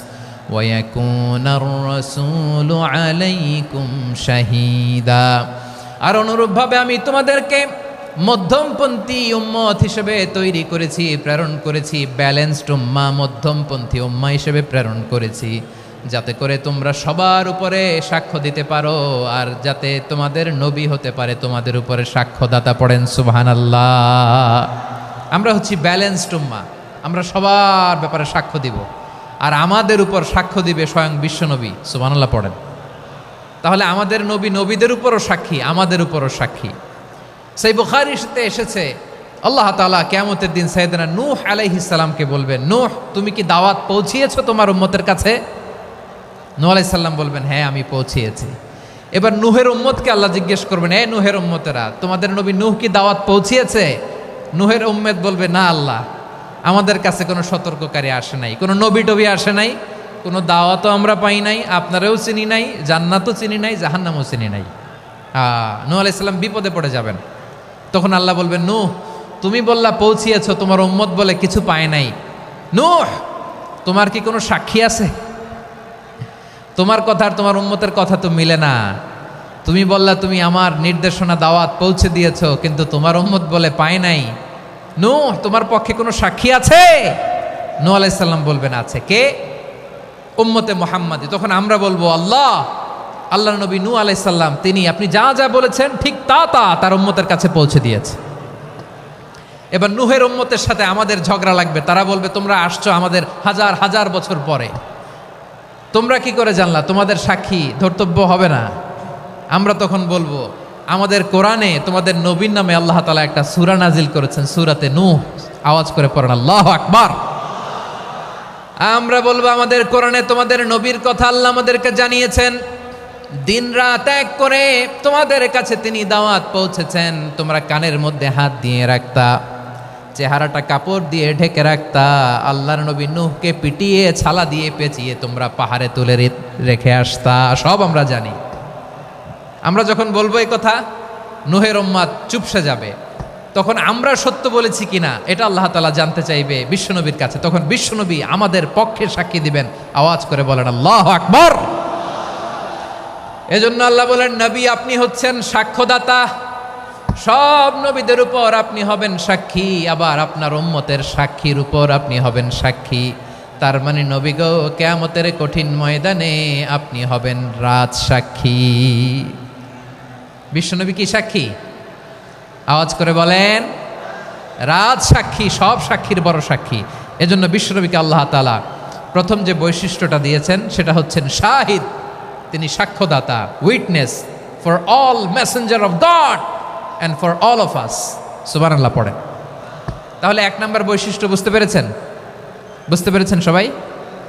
وَيَكُونَ الرَّسُولُ عَلَيْكُمْ شَهِيدًا। আর অনুরূপভাবে আমি তোমাদেরকে মধ্যমপন্থী উম্মত হিসেবে তৈরি করেছি, প্রেরণ করেছি। ব্যালেন্সড উম্মাহ, মধ্যমপন্থী উম্মাহ হিসেবে প্রেরণ করেছি, যাতে করে তোমরা সবার উপরে সাক্ষ্য দিতে পারো, আর যাতে তোমাদের নবী হতে পারে তোমাদের উপরে সাক্ষ্যদাতা। পড়েন সুবহানাল্লাহ। আমরা হচ্ছি ব্যালেন্সড উম্মাহ, আমরা সবার ব্যাপারে সাক্ষ্য দিব, আর আমাদের উপর সাক্ষ্য দিবে স্বয়ং বিশ্বনবী। সুবহানাল্লাহ পড়েন। তাহলে আমাদের নবী নবীদের উপরও সাক্ষী, আমাদের উপরও সাক্ষী। সেই বুখারীতে এসেছে আল্লাহ তাআলা কিয়ামতের দিন সাইয়েদনা নূহ আলাইহিস সালামকে বলবেন, নূহ তুমি কি দাওয়াত পৌঁছিয়েছো তোমার উম্মতের কাছে? নূহ আলাইহিস সালাম বলবেন হ্যাঁ আমি পৌঁছিয়েছি। এবার নূহের উম্মতকে আল্লাহ জিজ্ঞেস করবেন, এ নূহের উম্মতেরা তোমাদের নবী নূহ কি দাওয়াত পৌঁছিয়েছে? নূহের উম্মত বলবে না আল্লাহ, আমাদের কাছে কোনো সতর্ককারী আসে নাই, কোনো নবী টবি আসে নাই, কোনো দাওয়াতও আমরা পাই নাই, আপনারাও চিনি নাই, জান্নাতও চিনি নাই, জাহান্নামও চিনি নাই। নূহ আলাইহিস সালাম বিপদে পড়ে যাবেন। তখন আল্লাহ বলবেন নূহ তুমি বললা পৌঁছিয়েছো, তোমার উম্মত বলে কিছু পায় নাই। নূহ তোমার কি কোনো সাক্ষী আছে? তোমার কথা আর তোমার উম্মতের কথা তো মিলে না। তুমি বললা তুমি আমার নির্দেশনা দাওয়াত পৌঁছে দিয়েছো, কিন্তু তোমার উম্মত বলে পায় নাই। নূহ তোমার পক্ষে কোনো সাক্ষী আছে? নূহ আলাইহিস সালাম বলবেন আছে। কে? উম্মতে মুহাম্মাদি। তখন আমরা বলবো আল্লাহ, আল্লাহর নবী নূহ আলাইহিস সালাম তিনি আপনি যা যা বলেছেন ঠিক তা তার উম্মতের কাছে পৌঁছে দিয়েছে। এবার নূহের উম্মতের সাথে আমাদের ঝগড়া লাগবে, তারা বলবে তোমরা আসছো আমাদের হাজার হাজার বছর পরে, তোমরা কি করে জানলা? তোমাদের সাক্ষী ধর্তব্য হবে না? আমরা তখন বলবো আমাদের কোরআনে তোমাদের নবীর নামে আল্লাহ তাআলা একটা সূরা নাজিল করেছেন, সূরাতে নূহ। আওয়াজ করে পড়েন আল্লাহু আকবার। আমরা বলবো আমাদের কোরআনে তোমাদের নবীর কথা আল্লাহ আমাদেরকে জানিয়েছেন, দিন রাত এক করে তোমাদের কাছে তিনি দাওয়াত পৌঁছেছেন, তোমরা কানের মধ্যে হাত দিয়ে রাখতা, চেহারাটা কাপড় দিয়ে ঢেকে রাখতা, আল্লাহর নবী নূহকে পিটিয়ে ছালা দিয়ে পেঁচিয়ে তোমরা পাহাড়ে তুলে রেখে আসতা, সব আমরা জানি। আমরা যখন বলবো এই কথা, নূহের উম্মাত চুপসে যাবে। তখন আমরা সত্য বলেছি কিনা এটা আল্লাহ তাআলা জানতে চাইবে বিশ্বনবীর কাছে, তখন বিশ্বনবী আমাদের পক্ষে সাক্ষী দিবেন। আওয়াজ করে বলেন আল্লাহু আকবার। এজন্য আল্লাহ বলেন, নবী আপনি হচ্ছেন সাক্ষ্যদাতা, সব নবীদের উপর আপনি হবেন সাক্ষী, আবার আপনার উম্মতের সাক্ষীর উপর আপনি হবেন সাক্ষী। তার মানে নবী গো, কিয়ামতের কঠিন ময়দানে আপনি হবেন রাজ সাক্ষী। বিশ্বনবী কি সাক্ষী? আওয়াজ করে বলেন, রাজ সাক্ষী, সব সাক্ষীর বড় সাক্ষী। এজন্য বিশ্বনবীকে আল্লাহ তাআলা প্রথম যে বৈশিষ্ট্যটা দিয়েছেন সেটা হচ্ছেন শাহিদ, তিনি সাক্ষ্যদাতা, witness for all messenger of God and for all of us. সুবহানাল্লাহ পড়েন। তাহলে এক নাম্বার বৈশিষ্ট্য বুঝতে পেরেছেন? বুঝতে পেরেছেন সবাই?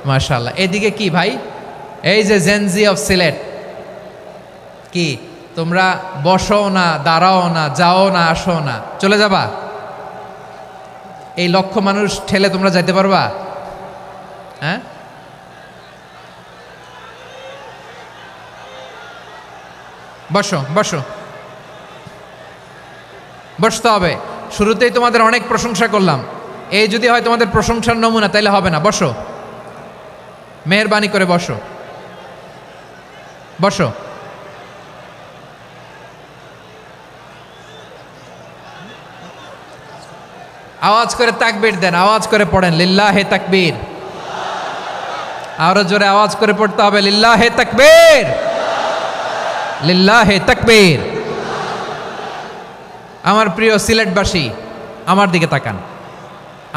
মাশাআল্লাহ। এদিকে কি ভাই, এই যে জেনজি অফ সিলেট, কি তোমরা বসো না, দাঁড়াও না, যাও না, আসো না, চলে যাবা? এই লক্ষ মানুষ ঠেলে তোমরা যাইতে পারবা? হ্যাঁ, বসো বসো, বসতে হবে। শুরুতেই তোমাদের অনেক প্রশংসা করলাম, এই যদি হয় তোমাদের প্রশংসার নমুনা, তাইলে হবে না। বসো, মেহেরবানি করে বসো, বসো। আওয়াজ করে তাকবীর দেন, আওয়াজ করে পড়েন লিল্লাহে তাকবীর। আরো জোরে আওয়াজ করে পড়তে হবে, লিল্লাহে তাকবীর, লিল্লাহে তাকবীর। আমার প্রিয় সিলেটবাসী, আমার দিকে তাকান,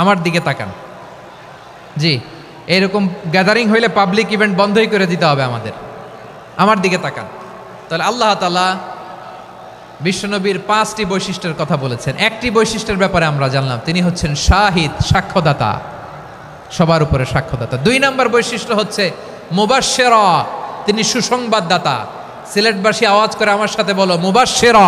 আমার দিকে তাকান। জি, এরকম গ্যাদারিং হইলে পাবলিক ইভেন্ট বন্ধই করে দিতে হবে আমাদের। আমার দিকে তাকান। তাহলে আল্লাহ তাআলা বিশ্বনবীর 5টি বৈশিষ্ট্যের কথা বলেছেন। একটি বৈশিষ্ট্যের ব্যাপারে আমরা জানলাম, তিনি হচ্ছেন শাহিদ, সাক্ষ্যদাতা, সবার উপরে সাক্ষ্যদাতা। 2 নম্বর বৈশিষ্ট্য হচ্ছে মুবাশশিরা, তিনি সুসংবাদদাতা। সিলেটবাসী আওয়াজ করে আমার সাথে বলো, মুবাশশিরা।